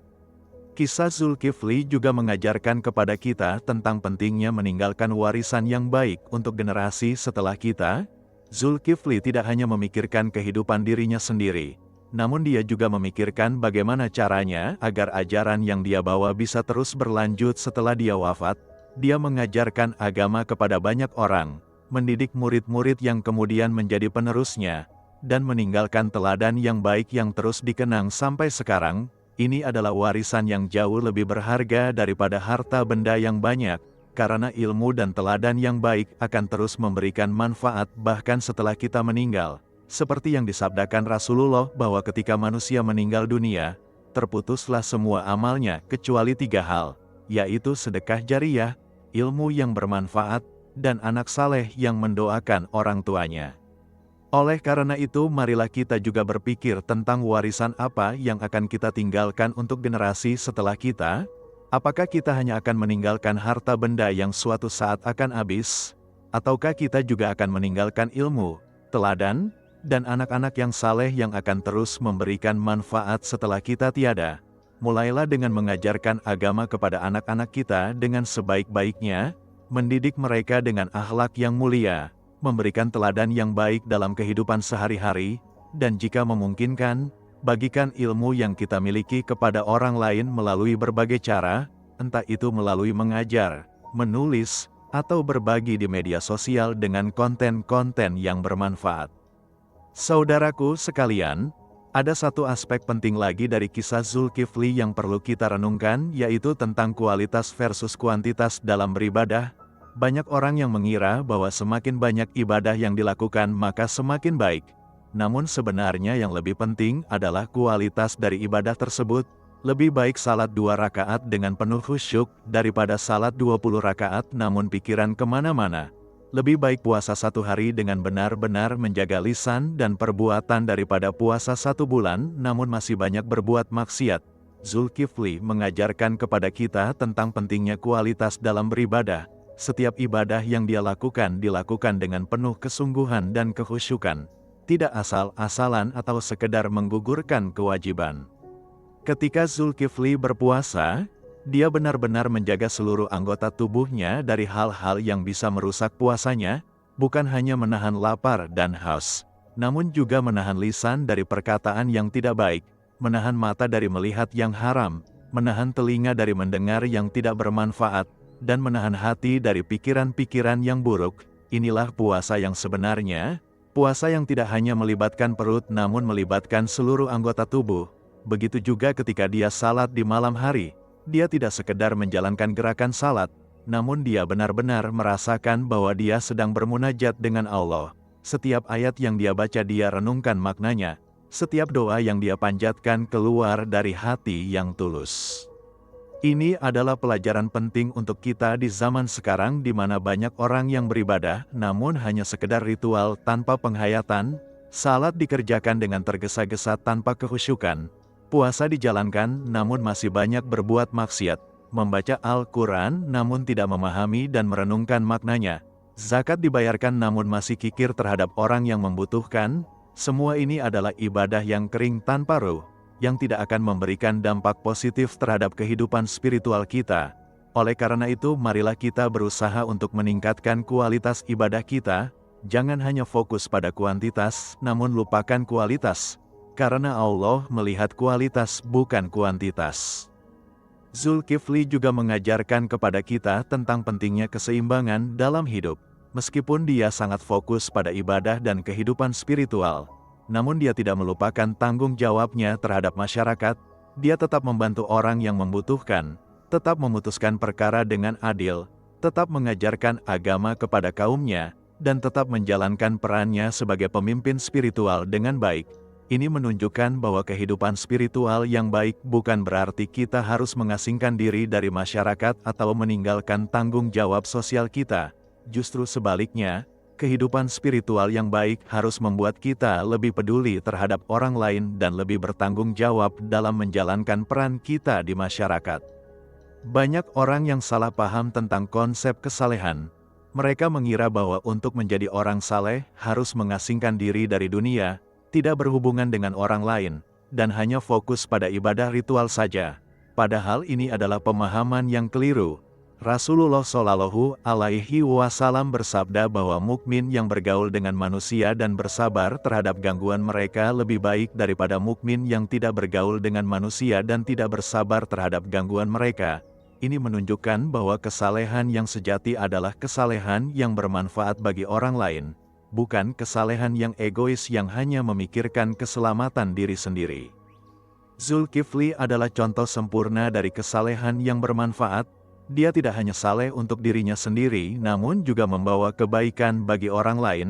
Kisah Zulkifli juga mengajarkan kepada kita tentang pentingnya meninggalkan warisan yang baik untuk generasi setelah kita. Zulkifli tidak hanya memikirkan kehidupan dirinya sendiri, namun dia juga memikirkan bagaimana caranya agar ajaran yang dia bawa bisa terus berlanjut setelah dia wafat. Dia mengajarkan agama kepada banyak orang, mendidik murid-murid yang kemudian menjadi penerusnya, dan meninggalkan teladan yang baik yang terus dikenang sampai sekarang. Ini adalah warisan yang jauh lebih berharga daripada harta benda yang banyak, karena ilmu dan teladan yang baik akan terus memberikan manfaat bahkan setelah kita meninggal. Seperti yang disabdakan Rasulullah bahwa ketika manusia meninggal dunia, terputuslah semua amalnya kecuali 3 hal, yaitu sedekah jariyah, ilmu yang bermanfaat, dan anak saleh yang mendoakan orang tuanya. Oleh karena itu, marilah kita juga berpikir tentang warisan apa yang akan kita tinggalkan untuk generasi setelah kita. Apakah kita hanya akan meninggalkan harta benda yang suatu saat akan habis? Ataukah kita juga akan meninggalkan ilmu, teladan, dan anak-anak yang saleh yang akan terus memberikan manfaat setelah kita tiada? Mulailah dengan mengajarkan agama kepada anak-anak kita dengan sebaik-baiknya, mendidik mereka dengan akhlak yang mulia, memberikan teladan yang baik dalam kehidupan sehari-hari, dan jika memungkinkan, bagikan ilmu yang kita miliki kepada orang lain melalui berbagai cara, entah itu melalui mengajar, menulis, atau berbagi di media sosial dengan konten-konten yang bermanfaat. Saudaraku sekalian, ada satu aspek penting lagi dari kisah Zulkifli yang perlu kita renungkan, yaitu tentang kualitas versus kuantitas dalam beribadah. Banyak orang yang mengira bahwa semakin banyak ibadah yang dilakukan maka semakin baik. Namun sebenarnya yang lebih penting adalah kualitas dari ibadah tersebut. Lebih baik salat 2 rakaat dengan penuh khusyuk daripada salat 20 rakaat namun pikiran kemana-mana. Lebih baik puasa 1 hari dengan benar-benar menjaga lisan dan perbuatan daripada puasa 1 bulan namun masih banyak berbuat maksiat. Zulkifli mengajarkan kepada kita tentang pentingnya kualitas dalam beribadah. Setiap ibadah yang dia lakukan dilakukan dengan penuh kesungguhan dan kekhusyukan. Tidak asal-asalan atau sekedar menggugurkan kewajiban. Ketika Zulkifli berpuasa, dia benar-benar menjaga seluruh anggota tubuhnya dari hal-hal yang bisa merusak puasanya, bukan hanya menahan lapar dan haus, namun juga menahan lisan dari perkataan yang tidak baik, menahan mata dari melihat yang haram, menahan telinga dari mendengar yang tidak bermanfaat, dan menahan hati dari pikiran-pikiran yang buruk. Inilah puasa yang sebenarnya, puasa yang tidak hanya melibatkan perut namun melibatkan seluruh anggota tubuh. Begitu juga ketika dia salat di malam hari, dia tidak sekedar menjalankan gerakan salat, namun dia benar-benar merasakan bahwa dia sedang bermunajat dengan Allah. Setiap ayat yang dia baca dia renungkan maknanya, setiap doa yang dia panjatkan keluar dari hati yang tulus. Ini adalah pelajaran penting untuk kita di zaman sekarang di mana banyak orang yang beribadah namun hanya sekedar ritual tanpa penghayatan, salat dikerjakan dengan tergesa-gesa tanpa kekhusyukan, puasa dijalankan namun masih banyak berbuat maksiat, membaca Al-Quran namun tidak memahami dan merenungkan maknanya, zakat dibayarkan namun masih kikir terhadap orang yang membutuhkan. Semua ini adalah ibadah yang kering tanpa ruh, yang tidak akan memberikan dampak positif terhadap kehidupan spiritual kita. Oleh karena itu, marilah kita berusaha untuk meningkatkan kualitas ibadah kita, jangan hanya fokus pada kuantitas, namun lupakan kualitas, karena Allah melihat kualitas bukan kuantitas. Zulkifli juga mengajarkan kepada kita tentang pentingnya keseimbangan dalam hidup. Meskipun dia sangat fokus pada ibadah dan kehidupan spiritual, namun dia tidak melupakan tanggung jawabnya terhadap masyarakat. Dia tetap membantu orang yang membutuhkan, tetap memutuskan perkara dengan adil, tetap mengajarkan agama kepada kaumnya, dan tetap menjalankan perannya sebagai pemimpin spiritual dengan baik. Ini menunjukkan bahwa kehidupan spiritual yang baik bukan berarti kita harus mengasingkan diri dari masyarakat atau meninggalkan tanggung jawab sosial kita. Justru sebaliknya, kehidupan spiritual yang baik harus membuat kita lebih peduli terhadap orang lain dan lebih bertanggung jawab dalam menjalankan peran kita di masyarakat. Banyak orang yang salah paham tentang konsep kesalehan. Mereka mengira bahwa untuk menjadi orang saleh harus mengasingkan diri dari dunia, tidak berhubungan dengan orang lain, dan hanya fokus pada ibadah ritual saja. Padahal ini adalah pemahaman yang keliru. Rasulullah Shallallahu Alaihi Wasallam bersabda bahwa mukmin yang bergaul dengan manusia dan bersabar terhadap gangguan mereka lebih baik daripada mukmin yang tidak bergaul dengan manusia dan tidak bersabar terhadap gangguan mereka. Ini menunjukkan bahwa kesalehan yang sejati adalah kesalehan yang bermanfaat bagi orang lain, bukan kesalehan yang egois yang hanya memikirkan keselamatan diri sendiri. Zulkifli adalah contoh sempurna dari kesalehan yang bermanfaat. Dia tidak hanya saleh untuk dirinya sendiri, namun juga membawa kebaikan bagi orang lain.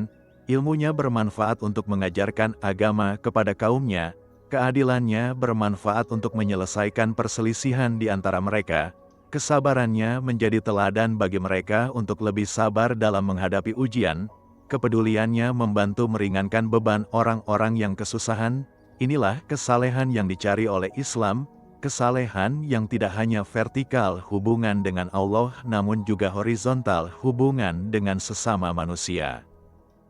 Ilmunya bermanfaat untuk mengajarkan agama kepada kaumnya, keadilannya bermanfaat untuk menyelesaikan perselisihan di antara mereka, kesabarannya menjadi teladan bagi mereka untuk lebih sabar dalam menghadapi ujian, kepeduliannya membantu meringankan beban orang-orang yang kesusahan. Inilah kesalehan yang dicari oleh Islam. Kesalehan yang tidak hanya vertikal hubungan dengan Allah namun juga horizontal hubungan dengan sesama manusia.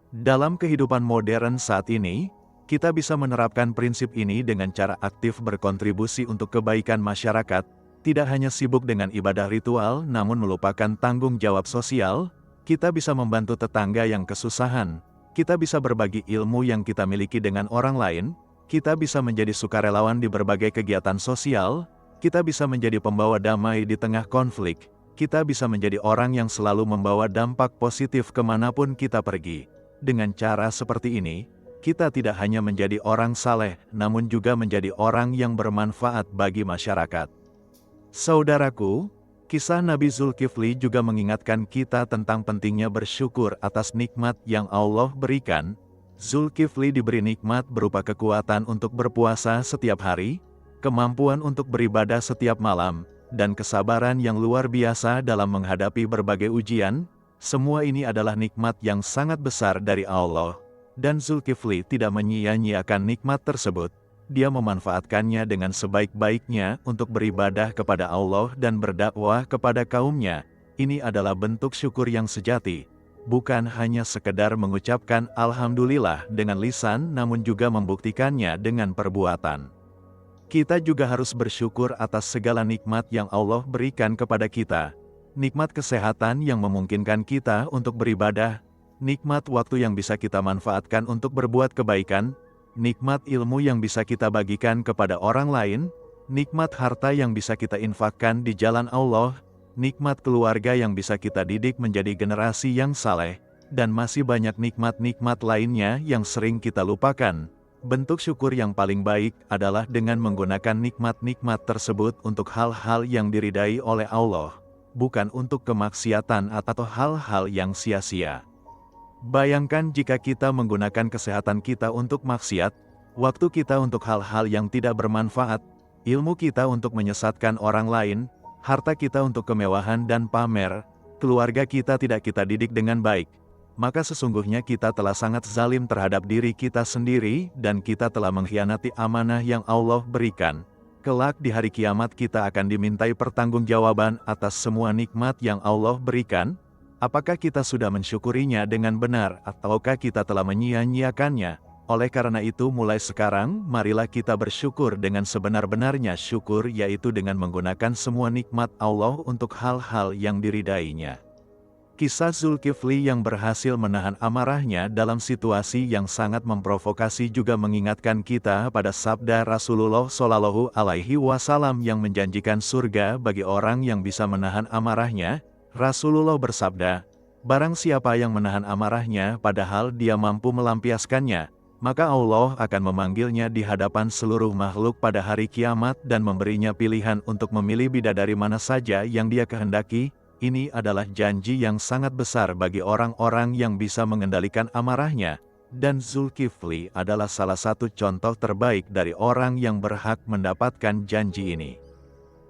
Dalam kehidupan modern saat ini, kita bisa menerapkan prinsip ini dengan cara aktif berkontribusi untuk kebaikan masyarakat, tidak hanya sibuk dengan ibadah ritual namun melupakan tanggung jawab sosial. Kita bisa membantu tetangga yang kesusahan, kita bisa berbagi ilmu yang kita miliki dengan orang lain, kita bisa menjadi sukarelawan di berbagai kegiatan sosial, kita bisa menjadi pembawa damai di tengah konflik, kita bisa menjadi orang yang selalu membawa dampak positif kemanapun kita pergi. Dengan cara seperti ini, kita tidak hanya menjadi orang saleh, namun juga menjadi orang yang bermanfaat bagi masyarakat. Saudaraku, kisah Nabi Zulkifli juga mengingatkan kita tentang pentingnya bersyukur atas nikmat yang Allah berikan. Zulkifli diberi nikmat berupa kekuatan untuk berpuasa setiap hari, kemampuan untuk beribadah setiap malam, dan kesabaran yang luar biasa dalam menghadapi berbagai ujian. Semua ini adalah nikmat yang sangat besar dari Allah. Dan Zulkifli tidak menyia-nyiakan nikmat tersebut. Dia memanfaatkannya dengan sebaik-baiknya untuk beribadah kepada Allah dan berdakwah kepada kaumnya. Ini adalah bentuk syukur yang sejati. Bukan hanya sekedar mengucapkan Alhamdulillah dengan lisan, namun juga membuktikannya dengan perbuatan. Kita juga harus bersyukur atas segala nikmat yang Allah berikan kepada kita. Nikmat kesehatan yang memungkinkan kita untuk beribadah, nikmat waktu yang bisa kita manfaatkan untuk berbuat kebaikan, nikmat ilmu yang bisa kita bagikan kepada orang lain, nikmat harta yang bisa kita infakkan di jalan Allah, nikmat keluarga yang bisa kita didik menjadi generasi yang saleh, dan masih banyak nikmat-nikmat lainnya yang sering kita lupakan. Bentuk syukur yang paling baik adalah dengan menggunakan nikmat-nikmat tersebut untuk hal-hal yang diridai oleh Allah, bukan untuk kemaksiatan atau hal-hal yang sia-sia. Bayangkan jika kita menggunakan kesehatan kita untuk maksiat, waktu kita untuk hal-hal yang tidak bermanfaat, ilmu kita untuk menyesatkan orang lain, harta kita untuk kemewahan dan pamer, keluarga kita tidak kita didik dengan baik, maka sesungguhnya kita telah sangat zalim terhadap diri kita sendiri dan kita telah mengkhianati amanah yang Allah berikan. Kelak di hari kiamat kita akan dimintai pertanggungjawaban atas semua nikmat yang Allah berikan. Apakah kita sudah mensyukurinya dengan benar ataukah kita telah menyia-nyiakannya? Oleh karena itu mulai sekarang, marilah kita bersyukur dengan sebenar-benarnya syukur, yaitu dengan menggunakan semua nikmat Allah untuk hal-hal yang diridainya. Kisah Zulkifli yang berhasil menahan amarahnya dalam situasi yang sangat memprovokasi juga mengingatkan kita pada sabda Rasulullah Shallallahu Alaihi Wasallam yang menjanjikan surga bagi orang yang bisa menahan amarahnya. Rasulullah bersabda, barang siapa yang menahan amarahnya padahal dia mampu melampiaskannya, maka Allah akan memanggilnya di hadapan seluruh makhluk pada hari kiamat dan memberinya pilihan untuk memilih bidadari mana saja yang dia kehendaki. Ini adalah janji yang sangat besar bagi orang-orang yang bisa mengendalikan amarahnya, dan Zulkifli adalah salah satu contoh terbaik dari orang yang berhak mendapatkan janji ini.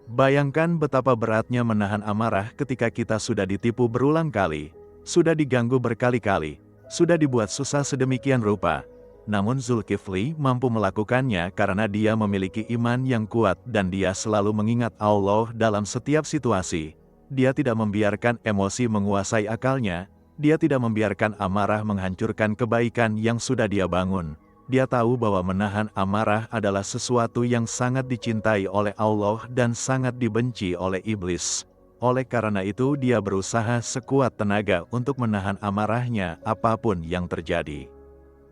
Bayangkan betapa beratnya menahan amarah ketika kita sudah ditipu berulang kali, sudah diganggu berkali-kali, sudah dibuat susah sedemikian rupa. Namun Zulkifli mampu melakukannya karena dia memiliki iman yang kuat dan dia selalu mengingat Allah dalam setiap situasi. Dia tidak membiarkan emosi menguasai akalnya, dia tidak membiarkan amarah menghancurkan kebaikan yang sudah dia bangun. Dia tahu bahwa menahan amarah adalah sesuatu yang sangat dicintai oleh Allah dan sangat dibenci oleh iblis. Oleh karena itu dia berusaha sekuat tenaga untuk menahan amarahnya apapun yang terjadi.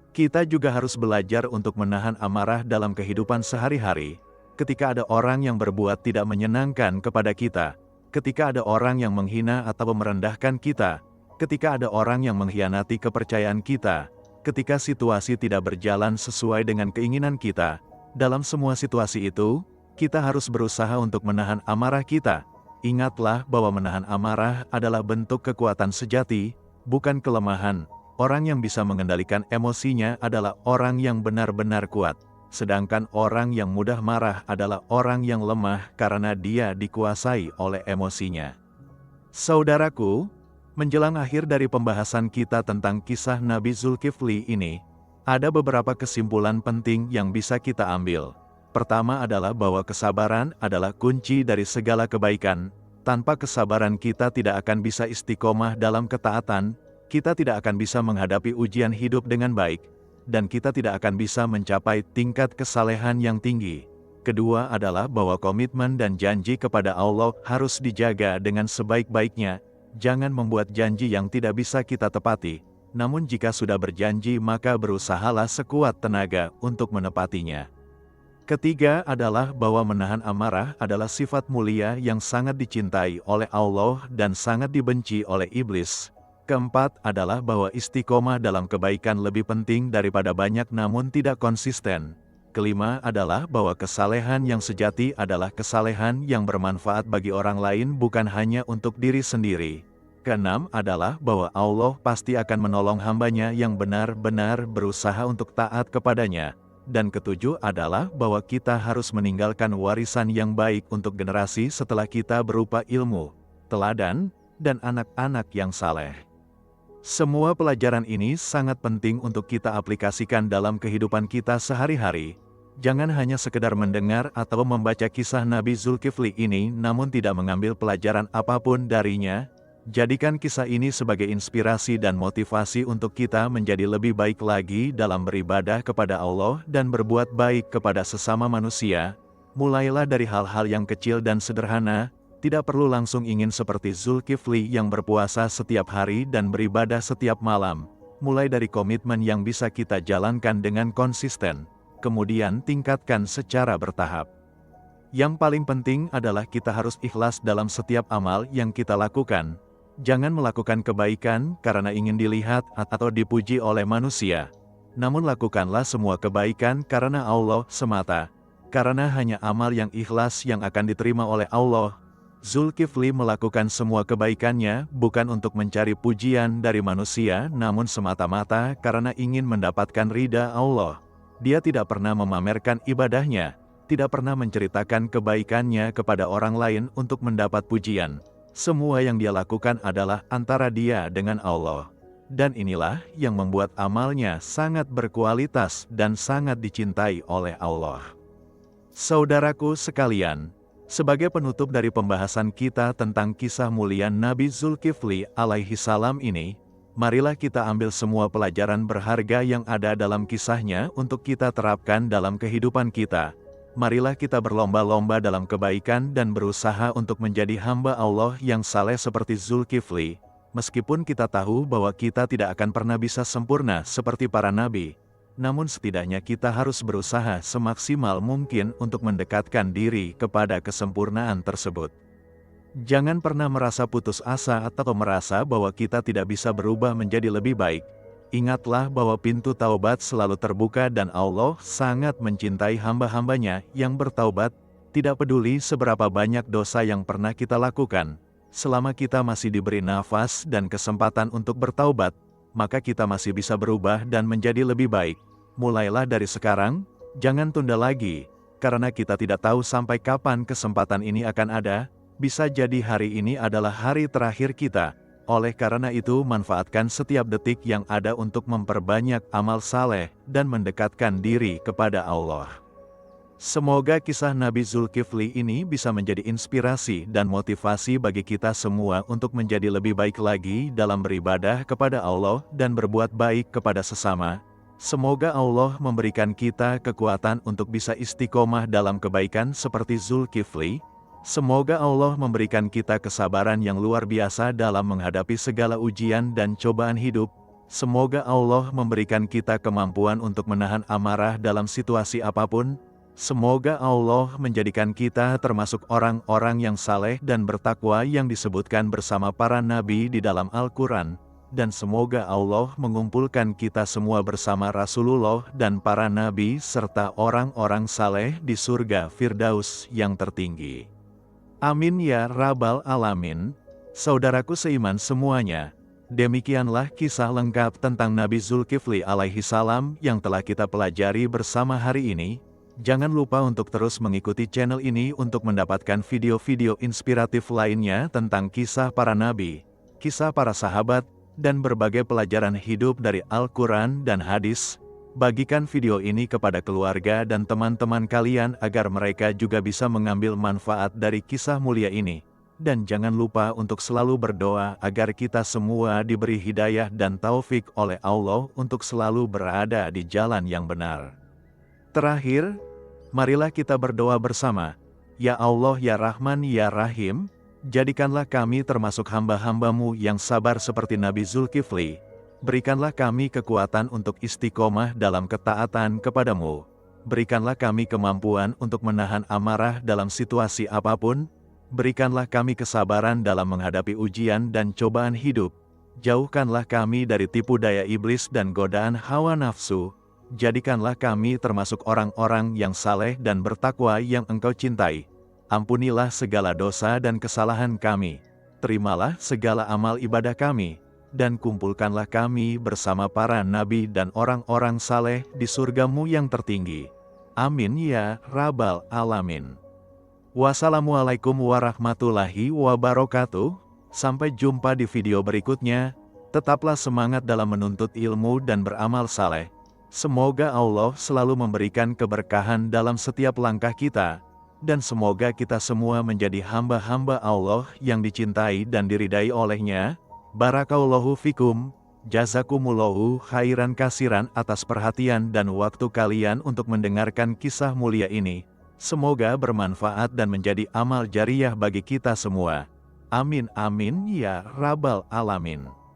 Kita juga harus belajar untuk menahan amarah dalam kehidupan sehari-hari. Ketika ada orang yang berbuat tidak menyenangkan kepada kita, ketika ada orang yang menghina atau merendahkan kita, ketika ada orang yang mengkhianati kepercayaan kita, ketika situasi tidak berjalan sesuai dengan keinginan kita, dalam semua situasi itu, kita harus berusaha untuk menahan amarah kita. Ingatlah bahwa menahan amarah adalah bentuk kekuatan sejati, bukan kelemahan. Orang yang bisa mengendalikan emosinya adalah orang yang benar-benar kuat. Sedangkan orang yang mudah marah adalah orang yang lemah karena dia dikuasai oleh emosinya. Saudaraku, menjelang akhir dari pembahasan kita tentang kisah Nabi Zulkifli ini, ada beberapa kesimpulan penting yang bisa kita ambil. Pertama adalah bahwa kesabaran adalah kunci dari segala kebaikan. Tanpa kesabaran kita tidak akan bisa istiqomah dalam ketaatan, kita tidak akan bisa menghadapi ujian hidup dengan baik, dan kita tidak akan bisa mencapai tingkat kesalehan yang tinggi. Kedua adalah bahwa komitmen dan janji kepada Allah harus dijaga dengan sebaik-baiknya. Jangan membuat janji yang tidak bisa kita tepati, namun jika sudah berjanji maka berusahalah sekuat tenaga untuk menepatinya. Ketiga adalah bahwa menahan amarah adalah sifat mulia yang sangat dicintai oleh Allah dan sangat dibenci oleh iblis. Keempat adalah bahwa istiqomah dalam kebaikan lebih penting daripada banyak namun tidak konsisten. Kelima adalah bahwa kesalehan yang sejati adalah kesalehan yang bermanfaat bagi orang lain bukan hanya untuk diri sendiri. Keenam adalah bahwa Allah pasti akan menolong hambanya yang benar-benar berusaha untuk taat kepadanya. Dan ketujuh adalah bahwa kita harus meninggalkan warisan yang baik untuk generasi setelah kita berupa ilmu, teladan, dan anak-anak yang saleh. Semua pelajaran ini sangat penting untuk kita aplikasikan dalam kehidupan kita sehari-hari. Jangan hanya sekedar mendengar atau membaca kisah Nabi Zulkifli ini namun tidak mengambil pelajaran apapun darinya. Jadikan kisah ini sebagai inspirasi dan motivasi untuk kita menjadi lebih baik lagi dalam beribadah kepada Allah dan berbuat baik kepada sesama manusia. Mulailah dari hal-hal yang kecil dan sederhana. Tidak perlu langsung ingin seperti Zulkifli yang berpuasa setiap hari dan beribadah setiap malam. Mulai dari komitmen yang bisa kita jalankan dengan konsisten, kemudian tingkatkan secara bertahap. Yang paling penting adalah kita harus ikhlas dalam setiap amal yang kita lakukan. Jangan melakukan kebaikan karena ingin dilihat atau dipuji oleh manusia. Namun lakukanlah semua kebaikan karena Allah semata. Karena hanya amal yang ikhlas yang akan diterima oleh Allah. Zulkifli melakukan semua kebaikannya bukan untuk mencari pujian dari manusia namun semata-mata karena ingin mendapatkan ridha Allah. Dia tidak pernah memamerkan ibadahnya, tidak pernah menceritakan kebaikannya kepada orang lain untuk mendapat pujian. Semua yang dia lakukan adalah antara dia dengan Allah. Dan inilah yang membuat amalnya sangat berkualitas dan sangat dicintai oleh Allah. Saudaraku sekalian, sebagai penutup dari pembahasan kita tentang kisah mulia Nabi Zulkifli alaihi salam ini, marilah kita ambil semua pelajaran berharga yang ada dalam kisahnya untuk kita terapkan dalam kehidupan kita. Marilah kita berlomba-lomba dalam kebaikan dan berusaha untuk menjadi hamba Allah yang saleh seperti Zulkifli, meskipun kita tahu bahwa kita tidak akan pernah bisa sempurna seperti para nabi. Namun setidaknya kita harus berusaha semaksimal mungkin untuk mendekatkan diri kepada kesempurnaan tersebut. Jangan pernah merasa putus asa atau merasa bahwa kita tidak bisa berubah menjadi lebih baik. Ingatlah bahwa pintu taubat selalu terbuka dan Allah sangat mencintai hamba-hambanya yang bertaubat, tidak peduli seberapa banyak dosa yang pernah kita lakukan. Selama kita masih diberi nafas dan kesempatan untuk bertaubat, maka kita masih bisa berubah dan menjadi lebih baik. Mulailah dari sekarang, jangan tunda lagi, karena kita tidak tahu sampai kapan kesempatan ini akan ada. Bisa jadi hari ini adalah hari terakhir kita. Oleh karena itu, manfaatkan setiap detik yang ada untuk memperbanyak amal saleh dan mendekatkan diri kepada Allah. Semoga kisah Nabi Zulkifli ini bisa menjadi inspirasi dan motivasi bagi kita semua untuk menjadi lebih baik lagi dalam beribadah kepada Allah dan berbuat baik kepada sesama. Semoga Allah memberikan kita kekuatan untuk bisa istiqomah dalam kebaikan seperti Zulkifli. Semoga Allah memberikan kita kesabaran yang luar biasa dalam menghadapi segala ujian dan cobaan hidup. Semoga Allah memberikan kita kemampuan untuk menahan amarah dalam situasi apapun. Semoga Allah menjadikan kita termasuk orang-orang yang saleh dan bertakwa yang disebutkan bersama para nabi di dalam Al-Quran. Dan semoga Allah mengumpulkan kita semua bersama Rasulullah dan para nabi serta orang-orang saleh di surga Firdaus yang tertinggi. Amin ya Rabbal Alamin. Saudaraku seiman semuanya, demikianlah kisah lengkap tentang Nabi Zulkifli alaihi salam yang telah kita pelajari bersama hari ini. Jangan lupa untuk terus mengikuti channel ini untuk mendapatkan video-video inspiratif lainnya tentang kisah para nabi, kisah para sahabat, dan berbagai pelajaran hidup dari Al-Quran dan hadis. Bagikan video ini kepada keluarga dan teman-teman kalian agar mereka juga bisa mengambil manfaat dari kisah mulia ini. Dan jangan lupa untuk selalu berdoa agar kita semua diberi hidayah dan taufik oleh Allah untuk selalu berada di jalan yang benar. Terakhir, marilah kita berdoa bersama. Ya Allah ya Rahman ya Rahim, Jadikanlah kami termasuk hamba-hambamu yang sabar seperti Nabi Zulkifli. Berikanlah kami kekuatan untuk istiqomah dalam ketaatan kepadamu. Berikanlah kami kemampuan untuk menahan amarah dalam situasi apapun. Berikanlah kami kesabaran dalam menghadapi ujian dan cobaan hidup. Jauhkanlah kami dari tipu daya iblis dan godaan hawa nafsu. Jadikanlah kami termasuk orang-orang yang saleh dan bertakwa yang Engkau cintai. Ampunilah segala dosa dan kesalahan kami. Terimalah segala amal ibadah kami. Dan kumpulkanlah kami bersama para nabi dan orang-orang saleh di surgamu yang tertinggi. Amin ya Rabbal Alamin. Wassalamualaikum warahmatullahi wabarakatuh. Sampai jumpa di video berikutnya. Tetaplah semangat dalam menuntut ilmu dan beramal saleh. Semoga Allah selalu memberikan keberkahan dalam setiap langkah kita. Dan semoga kita semua menjadi hamba-hamba Allah yang dicintai dan diridai olehnya. Barakallahu fikum. Jazakumullahu khairan kasiran atas perhatian dan waktu kalian untuk mendengarkan kisah mulia ini. Semoga bermanfaat dan menjadi amal jariyah bagi kita semua. Amin amin ya Rabbal Alamin.